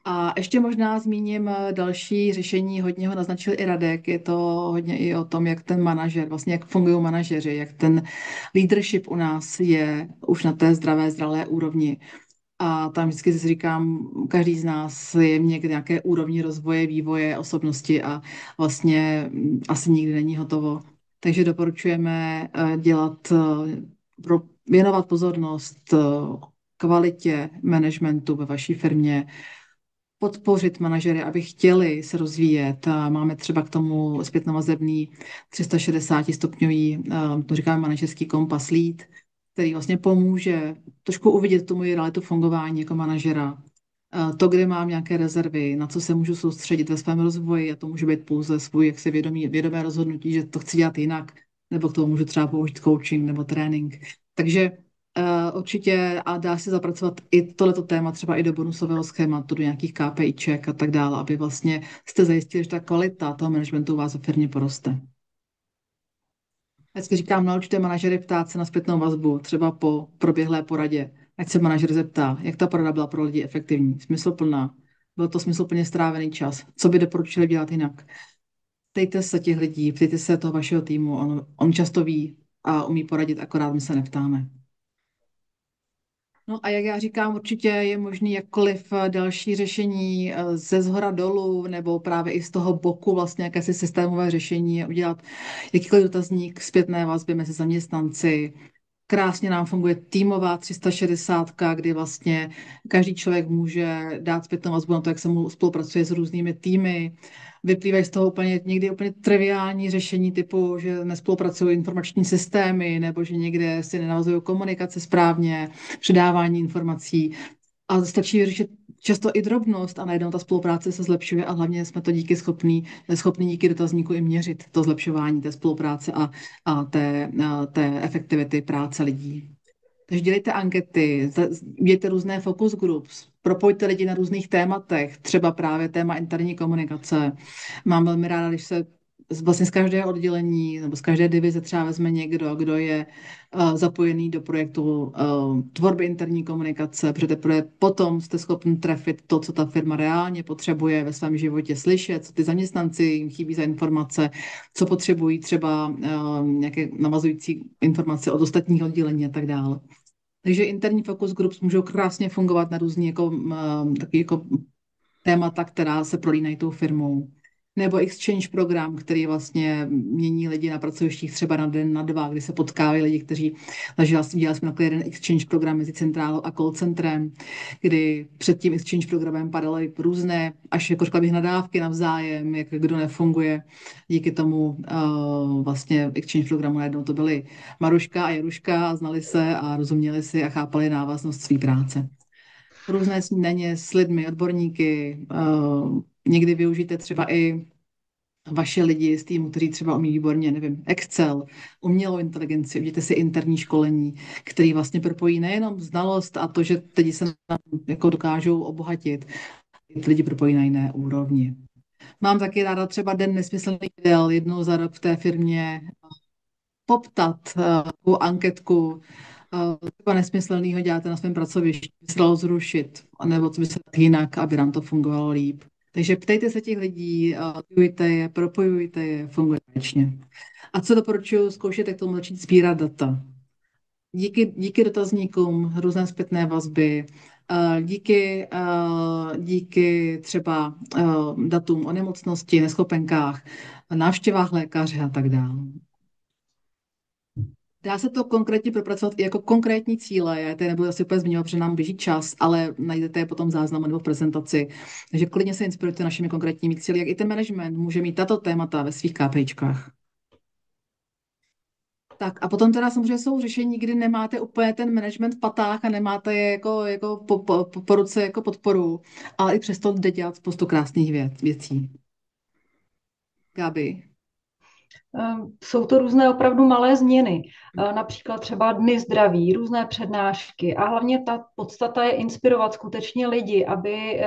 A ještě možná zmíním další řešení, hodně ho naznačil i Radek, je to hodně i o tom, jak ten manažer, vlastně jak fungují manažeři, jak ten leadership u nás je už na té zdravé úrovni. A tam vždycky si říkám, každý z nás je někde nějaké úrovni rozvoje, vývoje osobnosti a vlastně asi nikdy není hotovo. Takže doporučujeme věnovat pozornost kvalitě managementu ve vaší firmě, podpořit manažery, aby chtěli se rozvíjet. A máme třeba k tomu zpětnovazebný 360 stupňový, to říkáme manažerský kompas lead, který vlastně pomůže trošku uvidět tu moji realitu fungování jako manažera. To, kde mám nějaké rezervy, na co se můžu soustředit ve svém rozvoji, a to může být pouze svůj jaksi vědomé rozhodnutí, že to chci dělat jinak, nebo k tomu můžu třeba použít coaching nebo trénink. Takže určitě a dá se zapracovat i tohleto téma třeba i do bonusového schématu, do nějakých KPIček a tak dále, aby vlastně jste zajistili, že ta kvalita toho managementu u vás ve firmě poroste. Vždycky říkám, naučte manažery ptát se na zpětnou vazbu, třeba po proběhlé poradě. Ať se manažer zeptá, jak ta porada byla pro lidi efektivní, smysluplná, byl to smysluplně strávený čas, co by doporučili dělat jinak. Ptejte se těch lidí, ptejte se toho vašeho týmu, on často ví a umí poradit, akorát my se neptáme. No a jak já říkám, určitě je možný jakkoliv další řešení ze zhora dolů nebo právě i z toho boku vlastně jakési systémové řešení udělat jakýkoliv dotazník zpětné vazby mezi zaměstnanci. Krásně nám funguje týmová 360, kdy vlastně každý člověk může dát zpětnou vazbu na to, jak se mu spolupracuje s různými týmy. Vyplývají z toho někdy úplně triviální řešení typu, že nespolupracují informační systémy nebo že někde si nenavazují komunikace správně, předávání informací. A stačí vyřešit často i drobnost a najednou ta spolupráce se zlepšuje a hlavně jsme to schopni díky dotazníku i měřit to zlepšování té spolupráce a té efektivity práce lidí. Takže dělejte ankety, dělejte různé focus groups, propojte lidi na různých tématech, třeba právě téma interní komunikace. Mám velmi ráda, když se vlastně z každého oddělení nebo z každé divize třeba vezme někdo, kdo je zapojený do projektu tvorby interní komunikace, protože teprve potom jste schopni trefit to, co ta firma reálně potřebuje ve svém životě slyšet, co ty zaměstnanci jim chybí za informace, co potřebují třeba nějaké navazující informace od ostatních oddělení a tak dále. Takže interní focus groups můžou krásně fungovat na různý taky témata, která se prolínají tou firmou. Nebo exchange program, který vlastně mění lidi na pracovištích třeba na den, na dva, kdy se potkávají lidi, kteří dělali jsme takový jeden exchange program mezi centrálou a call centrem, kdy před tím exchange programem padaly různé, až jako řekla bych, nadávky navzájem, jak kdo nefunguje. Díky tomu vlastně exchange programu najednou to byly Maruška a Jaruška a znali se a rozuměli si a chápali návaznost své práce. Různé snídaně s lidmi, odborníky, někdy využijte třeba i vaše lidi z týmu, kteří třeba umí výborně, nevím, Excel, umělou inteligenci, udějte si interní školení, který vlastně propojí nejenom znalost a to, že teď se jako dokážou obohatit, ty lidi propojí na jiné úrovni. Mám taky ráda třeba den nesmyslných jídel, jednou za rok v té firmě poptat takovou anketku, třeba nesmyslného děláte na svém pracovišti, by se dalo zrušit, nebo co by se dalo jinak, aby nám to fungovalo líp. Takže ptejte se těch lidí, propojujte je, funguje věčně. A co doporučuji, zkoušejte k tomu začít sbírat data. Díky dotazníkům, různé zpětné vazby, díky třeba datům o nemocnosti, neschopenkách, návštěvách lékaře a tak dále. Dá se to konkrétně propracovat i jako konkrétní cíle, já tady nebudu asi úplně zmiňovat, protože nám běží čas, ale najdete je potom v záznamu nebo v prezentaci. Takže klidně se inspirujte našimi konkrétními cíli, jak i ten management může mít tato témata ve svých KPIčkách. Tak a potom teda samozřejmě jsou řešení, kdy nemáte úplně ten management v patách a nemáte je jako po ruce jako podporu, ale i přesto jde dělat spoustu krásných věcí. Gabi. Jsou to různé opravdu malé změny, například třeba dny zdraví, různé přednášky a hlavně ta podstata je inspirovat skutečně lidi, aby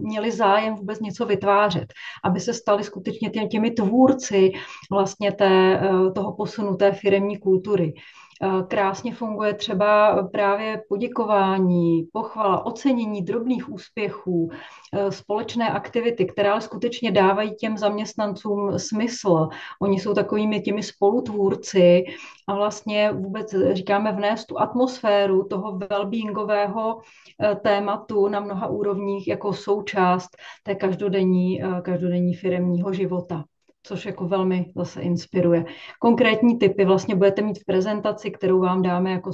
měli zájem vůbec něco vytvářet, aby se stali skutečně těmi tvůrci vlastně toho posunu té firemní kultury. Krásně funguje třeba právě poděkování, pochvala, ocenění drobných úspěchů, společné aktivity, které ale skutečně dávají těm zaměstnancům smysl. Oni jsou takovými těmi spolutvůrci a vlastně vůbec říkáme vnést tu atmosféru toho wellbeingového tématu na mnoha úrovních jako součást té každodenní firemního života, což jako velmi zase inspiruje. Konkrétní tipy vlastně budete mít v prezentaci, kterou vám dáme jako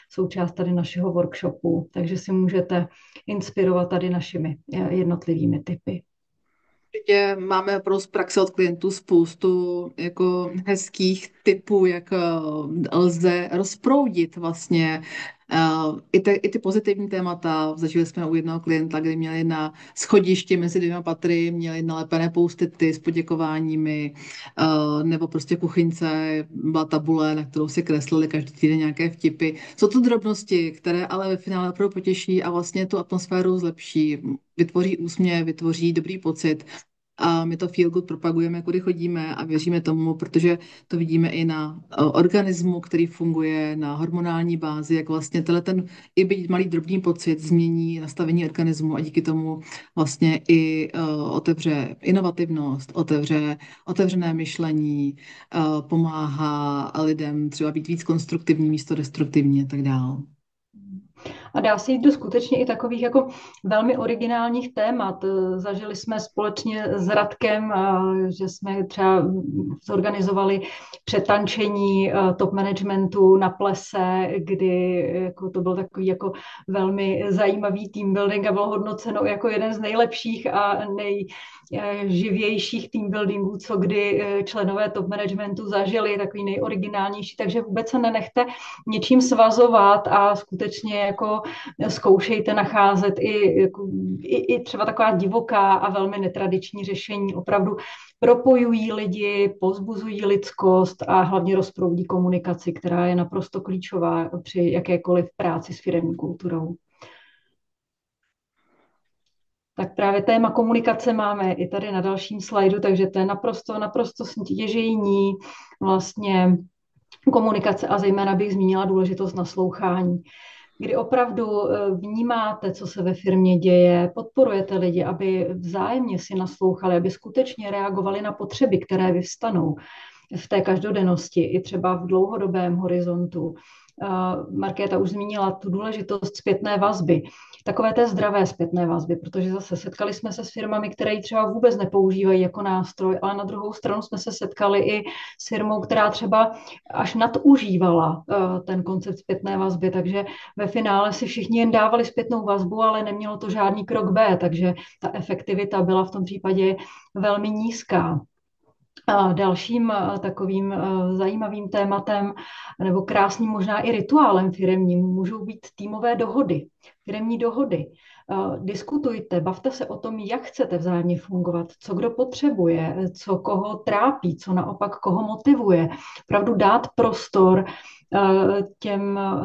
součást tady našeho workshopu, takže si můžete inspirovat tady našimi jednotlivými tipy. Určitě máme pro z praxe od klientů spoustu jako hezkých tipů, jak lze rozproudit vlastně i ty pozitivní témata. Zažili jsme u jednoho klienta, kdy měli na schodišti mezi dvěma patry, měli nalepené post-ity s poděkováními, nebo prostě v kuchyňce byla tabule, na kterou si kreslili každý týden nějaké vtipy. Jsou to drobnosti, které ale ve finále opravdu potěší a vlastně tu atmosféru zlepší. Vytvoří úsměv, vytvoří dobrý pocit. A my to feel good propagujeme, kudy chodíme a věříme tomu, protože to vidíme i na organismu, který funguje na hormonální bázi, jak vlastně ten i být malý drobný pocit změní nastavení organismu a díky tomu vlastně i otevře inovativnost, otevřené myšlení, pomáhá lidem třeba být víc konstruktivní místo destruktivní a tak dále. A dá se jít do skutečně i takových jako velmi originálních témat. Zažili jsme společně s Radkem, že jsme třeba zorganizovali přetančení top managementu na plese, kdy jako to byl takový jako velmi zajímavý team building a bylo hodnoceno jako jeden z nejlepších a nejživějších team buildingů, co kdy členové top managementu zažili, takový nejoriginálnější, takže vůbec se nenechte něčím svazovat a skutečně jako zkoušejte nacházet i třeba taková divoká a velmi netradiční řešení. Opravdu propojují lidi, povzbuzují lidskost a hlavně rozproudí komunikaci, která je naprosto klíčová při jakékoliv práci s firemní kulturou. Tak právě téma komunikace máme i tady na dalším slajdu, takže to je naprosto stěžejní vlastně komunikace a zejména bych zmínila důležitost naslouchání, kdy opravdu vnímáte, co se ve firmě děje, podporujete lidi, aby vzájemně si naslouchali, aby skutečně reagovali na potřeby, které vyvstanou v té každodennosti, i třeba v dlouhodobém horizontu. Markéta už zmínila tu důležitost zpětné vazby, takové té zdravé zpětné vazby, protože zase setkali jsme se s firmami, které ji třeba vůbec nepoužívají jako nástroj, ale na druhou stranu jsme se setkali i s firmou, která třeba až nadužívala ten koncept zpětné vazby, takže ve finále si všichni jen dávali zpětnou vazbu, ale nemělo to žádný krok B, takže ta efektivita byla v tom případě velmi nízká. A dalším takovým zajímavým tématem nebo krásným možná i rituálem firemním můžou být týmové dohody, firemní dohody. Diskutujte, bavte se o tom, jak chcete vzájemně fungovat, co kdo potřebuje, co koho trápí, co naopak koho motivuje. Opravdu dát prostor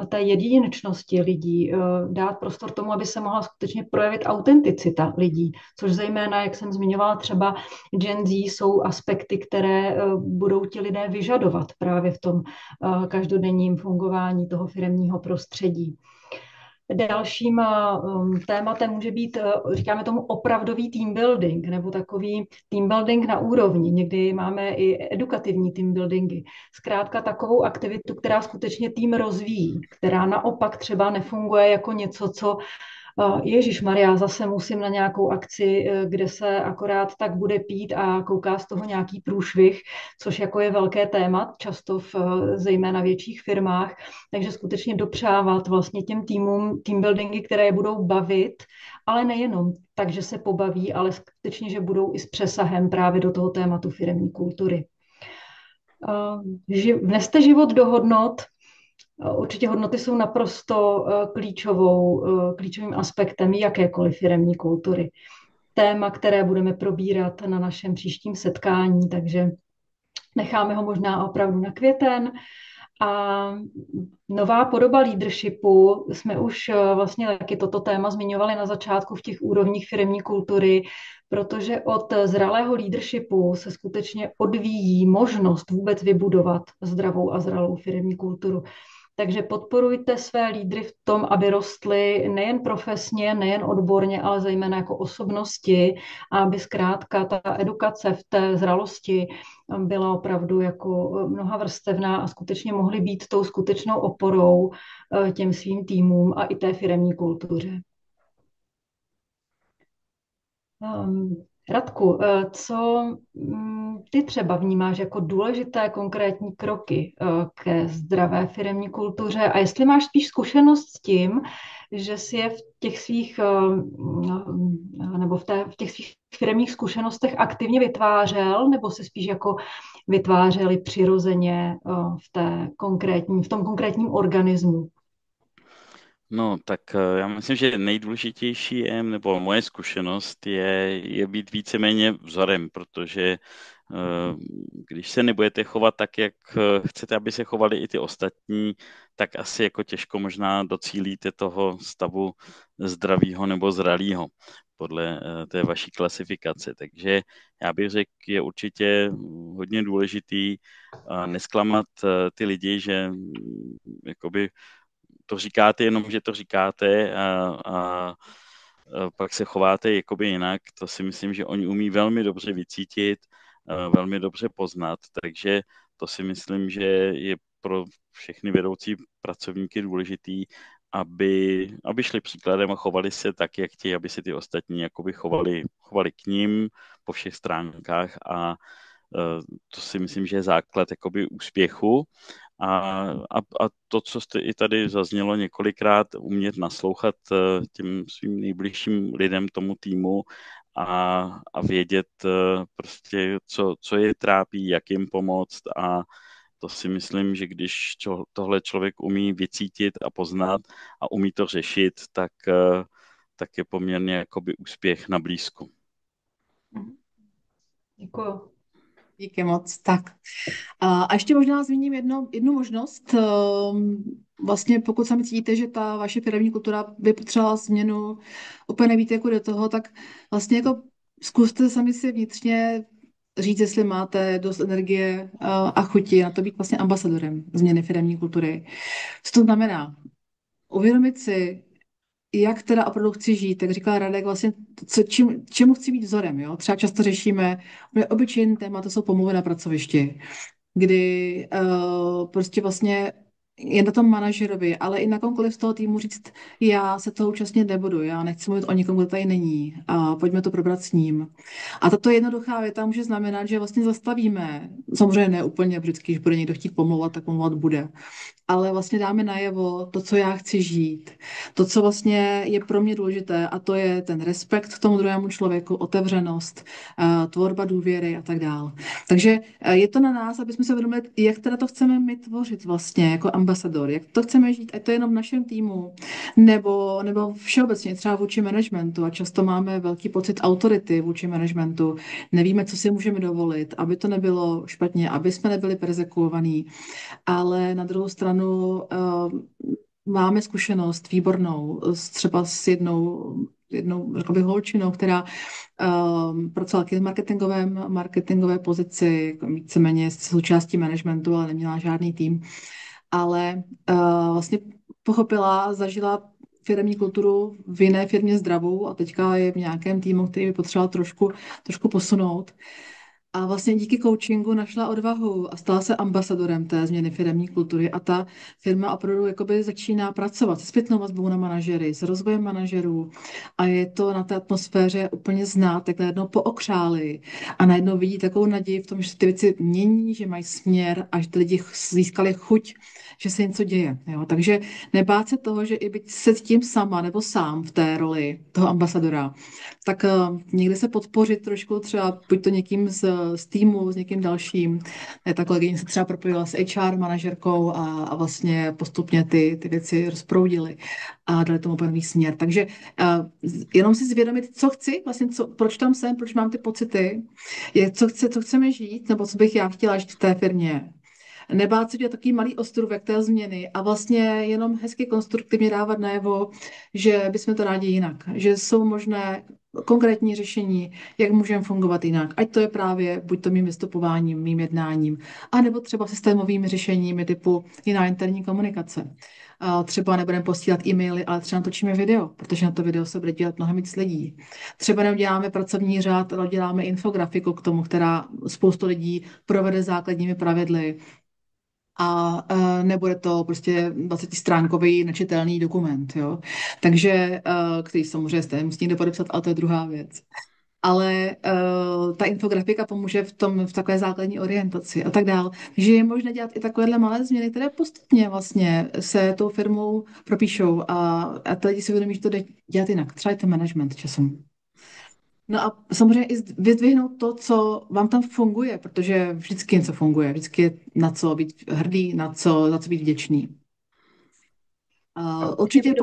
té jedinečnosti lidí, dát prostor tomu, aby se mohla skutečně projevit autenticita lidí, což zejména, jak jsem zmiňovala, třeba Gen Z jsou aspekty, které budou ti lidé vyžadovat právě v tom každodenním fungování toho firemního prostředí. Dalším tématem může být, říkáme tomu, opravdový team building, nebo takový team building na úrovni. Někdy máme i edukativní team buildingy. Zkrátka takovou aktivitu, která skutečně tým rozvíjí, která naopak třeba nefunguje jako něco, co Ježíš Maria, zase musím na nějakou akci, kde se akorát tak bude pít a kouká z toho nějaký průšvih, což jako je velké téma, často v zejména větších firmách. Takže skutečně dopřávat vlastně těm týmům team buildingy, které je budou bavit, ale nejenom tak, že se pobaví, ale skutečně, že budou i s přesahem právě do toho tématu firemní kultury. Vneste život do hodnot. Určitě hodnoty jsou naprosto klíčovým aspektem jakékoliv firemní kultury. Téma, které budeme probírat na našem příštím setkání, takže necháme ho možná opravdu na květen. A nová podoba leadershipu, jsme už vlastně taky toto téma zmiňovali na začátku v těch úrovních firemní kultury, protože od zralého leadershipu se skutečně odvíjí možnost vůbec vybudovat zdravou a zralou firemní kulturu. Takže podporujte své lídry v tom, aby rostly nejen profesně, nejen odborně, ale zejména jako osobnosti a aby zkrátka ta edukace v té zralosti byla opravdu jako mnoha vrstevná a skutečně mohly být tou skutečnou oporou těm svým týmům a i té firemní kultuře. Radku, co ty třeba vnímáš jako důležité konkrétní kroky ke zdravé firemní kultuře a jestli máš spíš zkušenost s tím, že si je v těch svých nebo v těch svých firemních zkušenostech aktivně vytvářel, nebo se spíš jako vytvářeli přirozeně v tom konkrétním organismu? No, tak já myslím, že nejdůležitější je, nebo moje zkušenost je být víceméně vzorem, protože když se nebudete chovat tak, jak chcete, aby se chovali i ty ostatní, tak asi jako těžko možná docílíte toho stavu zdravého nebo zralého podle té vaší klasifikace. Takže já bych řekl, je určitě hodně důležitý nesklamat ty lidi, že jakoby to říkáte jenom, že to říkáte a pak se chováte jakoby jinak. To si myslím, že oni umí velmi dobře vycítit, velmi dobře poznat, takže to si myslím, že je pro všechny vedoucí pracovníky důležitý, aby šli příkladem a chovali se tak, jak chtějí, aby se ty ostatní jakoby chovali k ním po všech stránkách a to si myslím, že je základ jakoby úspěchu. A to, co jste i tady zaznělo několikrát, umět naslouchat těm svým nejbližším lidem, tomu týmu a vědět prostě, co je trápí, jak jim pomoct a to si myslím, že když tohle člověk umí vycítit a poznat a umí to řešit, tak je poměrně jakoby úspěch na blízku. Děkuju. Díky moc. Tak. A ještě možná zmíním jednu možnost. Vlastně pokud sami cítíte, že ta vaše firemní kultura by potřebovala změnu, úplně nevíte, jako do toho, tak vlastně jako zkuste sami si vnitřně říct, jestli máte dost energie a chuti na to být vlastně ambasadorem změny firemní kultury. Co to znamená? Uvědomit si, jak teda opravdu chci žít, tak říkal Radek, vlastně, čemu chci být vzorem, jo? Třeba často řešíme, obyčejný téma, to jsou pomluvy na pracovišti, kdy prostě vlastně je na tom manažerovi, ale i na komkoliv z toho týmu říct, já se toho účastnit nebudu, já nechci mluvit o nikom, kdo tady není a pojďme to probrat s ním. A tato jednoduchá věta může znamenat, že vlastně zastavíme, samozřejmě ne úplně vždycky, když bude někdo chtít pomlouvat, tak pomlouvat bude, ale vlastně dáme najevo to, co já chci žít, to, co vlastně je pro mě důležité, a to je ten respekt k tomu druhému člověku, otevřenost, tvorba důvěry a tak dále. Takže je to na nás, aby jsme se uvědomili, jak teda to chceme my tvořit vlastně jako ambasador, jak to chceme žít, ať to jenom v našem týmu, nebo všeobecně třeba vůči managementu a často máme velký pocit autority vůči managementu, nevíme, co si můžeme dovolit, aby to nebylo špatně, aby jsme nebyli perzekuovaní, ale na druhou stranu máme zkušenost výbornou třeba s jednou řekl bych, holčinou, která pracovala taky v marketingové pozici, jako víceméně s součástí managementu, ale neměla žádný tým. Ale vlastně pochopila, zažila firemní kulturu v jiné firmě zdravou a teďka je v nějakém týmu, který by potřeboval trošku posunout. A vlastně díky coachingu našla odvahu a stala se ambasadorem té změny firemní kultury a ta firma opravdu jakoby začíná pracovat se zpětnou vazbou na manažery, s rozvojem manažerů a je to na té atmosféře úplně znát, jak najednou pookřáli a najednou vidí takovou naději v tom, že se ty věci mění, že mají směr a že ty lidi získali chuť, že se něco děje. Jo? Takže nebát se toho, že i byť se tím sama nebo sám v té roli toho ambasadora, tak někde se podpořit trošku třeba buď to někým z týmu, s někým dalším. Ta kolegyně se třeba propojila s HR manažerkou a vlastně postupně ty věci rozproudily a dali tomu úplně nový směr. Takže jenom si zvědomit, co chci, vlastně proč tam jsem, proč mám ty pocity, co chceme žít, nebo co bych já chtěla žít v té firmě. Nebát se dělat takový malý ostrůvek té změny a vlastně jenom hezky konstruktivně dávat najevo, že bychom to rádi jinak, že jsou možné konkrétní řešení, jak můžeme fungovat jinak. Ať to je právě buď to mým vystupováním, mým jednáním, anebo třeba systémovými řešeními typu jiná interní komunikace. Třeba nebudeme posílat e-maily, ale třeba natočíme video, protože na to video se bude dělat mnohem víc lidí. Třeba neuděláme pracovní řád, ale děláme infografiku k tomu, která spoustu lidí provede základními pravidly a nebude to prostě 20stránkový nečitelný dokument, jo. Takže, který samozřejmě jste musí někdo podepsat, ale to je druhá věc. Ale ta infografika pomůže v takové základní orientaci a tak dál. Takže je možné dělat i takovéhle malé změny, které postupně vlastně se tou firmou propíšou a ty lidi si uvědomí, že to jde dělat jinak. Třeba i ten management časem. No a samozřejmě i vyzdvihnout to, co vám tam funguje, protože vždycky něco funguje, vždycky je na co být hrdý, za co být vděčný. Určitě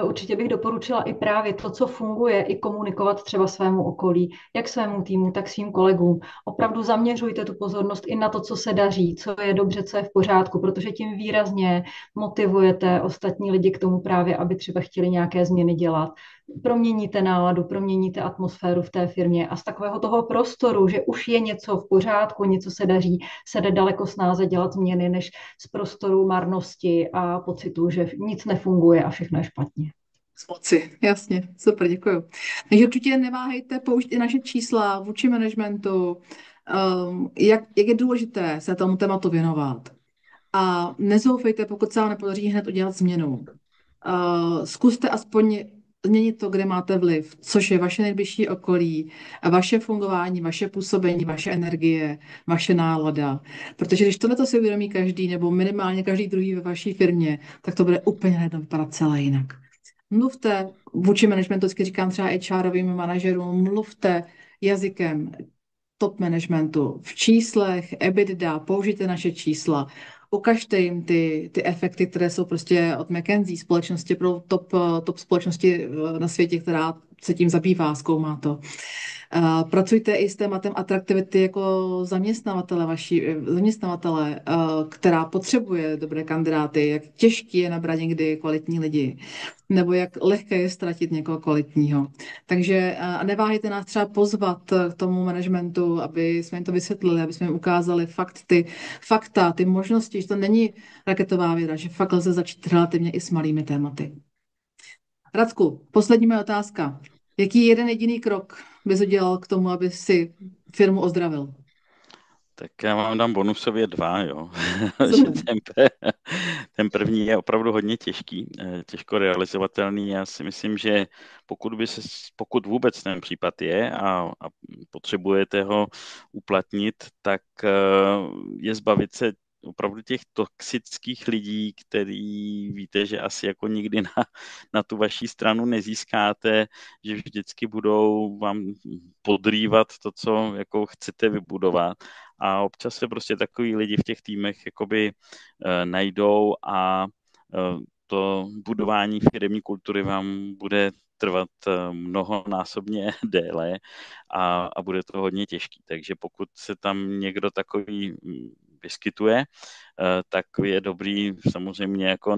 Určitě bych doporučila i právě to, co funguje, i komunikovat třeba svému okolí, jak svému týmu, tak svým kolegům. Opravdu zaměřujte tu pozornost i na to, co se daří, co je dobře, co je v pořádku, protože tím výrazně motivujete ostatní lidi k tomu právě, aby třeba chtěli nějaké změny dělat. Proměníte náladu, proměníte atmosféru v té firmě a z takového toho prostoru, že už je něco v pořádku, něco se daří, se jde daleko snáze dělat změny, než z prostoru marnosti a pocitu, že nic nefunguje a všechno je špatně. Z moci, jasně, super, děkuju. Takže určitě neváhejte použít i naše čísla vůči managementu, jak je důležité se tomu tématu věnovat. A nezoufejte, pokud se vám nepodaří hned udělat změnu. Zkuste aspoň změnit to, kde máte vliv, což je vaše nejbližší okolí, a vaše fungování, vaše působení, vaše energie, vaše nálada. Protože když tohle si uvědomí každý, nebo minimálně každý druhý ve vaší firmě, tak to bude úplně najednou vypadat celé jinak. Mluvte vůči managementu, vždycky říkám třeba HRovým manažerům, mluvte jazykem top managementu v číslech, EBITDA, použijte naše čísla, ukažte jim ty efekty, které jsou prostě od McKinsey, společnosti pro top společnosti na světě, která se tím zabývá, zkoumá to. Pracujte i s tématem atraktivity jako zaměstnavatele, která potřebuje dobré kandidáty, jak těžký je nabrat někdy kvalitní lidi, nebo jak lehké je ztratit někoho kvalitního. Takže neváhejte nás třeba pozvat k tomu managementu, aby jsme jim to vysvětlili, aby jsme jim ukázali fakta, ty možnosti, že to není raketová věda, že fakt lze začít relativně i s malými tématy. Radku, poslední moje otázka. Jaký jeden jediný krok bys udělal k tomu, aby si firmu ozdravil? Tak já vám dám bonusově 2, jo. Super. Ten první je opravdu hodně těžký, těžko realizovatelný. Já si myslím, že pokud vůbec ten případ je a potřebujete ho uplatnit, tak je zbavit se opravdu těch toxických lidí, který víte, že asi jako nikdy na tu vaší stranu nezískáte, že vždycky budou vám podrývat to, co jako chcete vybudovat. A občas se prostě takový lidi v těch týmech jakoby najdou a to budování firemní kultury vám bude trvat mnohonásobně déle a bude to hodně těžký. Takže pokud se tam někdo takový vyskytuje, tak je dobrý samozřejmě jako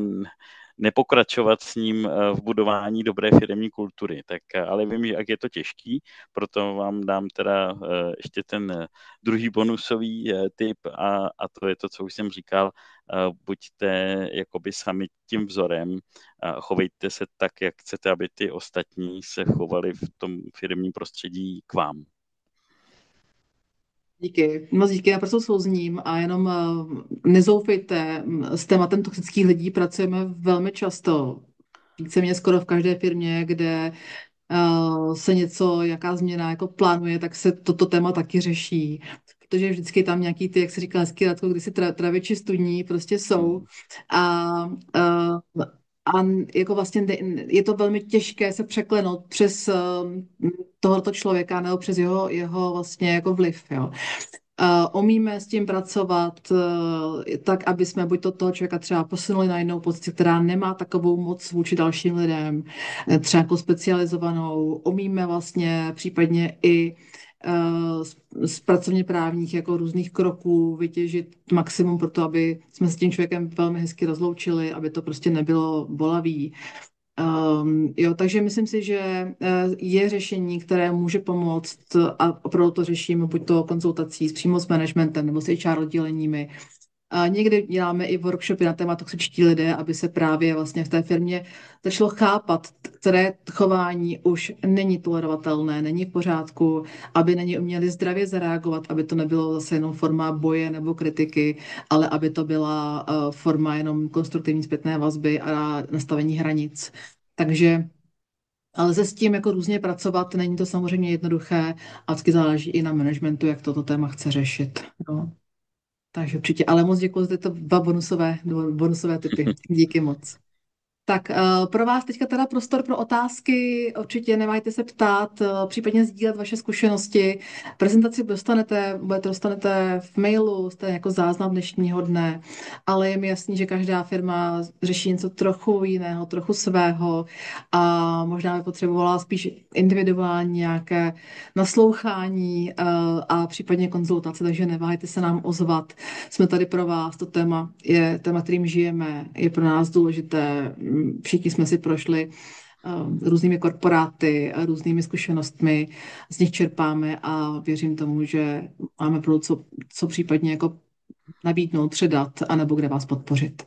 nepokračovat s ním v budování dobré firemní kultury. Tak, ale vím, že jak je to těžký, proto vám dám teda ještě ten druhý bonusový tip a to je to, co už jsem říkal, buďte jakoby sami tím vzorem, chovejte se tak, jak chcete, aby ty ostatní se chovali v tom firmním prostředí k vám. Díky, moc díky, já prostě souzním a jenom nezoufejte, s tématem toxických lidí pracujeme velmi často, víceméně skoro v každé firmě, kde se něco, jaká změna jako plánuje, tak se toto téma taky řeší. Protože vždycky tam nějaký ty, jak se říká hezky, Radko, kdy si traviči studní prostě jsou. A, a, a jako vlastně je to velmi těžké se překlenout přes tohoto člověka nebo přes jeho vlastně jako vliv, jo. Umíme s tím pracovat tak, aby jsme buď to toho člověka třeba posunuli na jinou pozici, která nemá takovou moc vůči dalším lidem, třeba jako specializovanou. Umíme vlastně případně i z pracovně právních jako různých kroků vytěžit maximum pro to, aby jsme s tím člověkem velmi hezky rozloučili, aby to prostě nebylo bolavý. Jo, takže myslím si, že je řešení, které může pomoct a opravdu to řešíme buď to konzultací přímo s managementem nebo s HR odděleními. A někdy děláme i workshopy na téma toxičtí lidé, aby se právě vlastně v té firmě začalo chápat, které chování už není tolerovatelné, není v pořádku, aby na ně uměli zdravě zareagovat, aby to nebylo zase jenom forma boje nebo kritiky, ale aby to byla forma jenom konstruktivní zpětné vazby a nastavení hranic. Takže ale lze s tím jako různě pracovat, není to samozřejmě jednoduché a vždycky záleží i na managementu, jak toto téma chce řešit. No. Takže určitě, ale moc děkuji za tyto dva bonusové typy. Díky moc. Tak pro vás teďka teda prostor pro otázky, určitě nemáte se ptát, případně sdílet vaše zkušenosti. Prezentaci dostanete v mailu, jste jako záznam dnešního dne, ale je mi jasný, že každá firma řeší něco trochu jiného, trochu svého a možná by potřebovala spíš individuální nějaké naslouchání a případně konzultace, takže neváhejte se nám ozvat. Jsme tady pro vás, to téma je téma, kterým žijeme, je pro nás důležité. Všichni jsme si prošli různými korporáty, různými zkušenostmi, z nich čerpáme a věřím tomu, že máme pro co případně jako nabídnout, předat, anebo kde vás podpořit.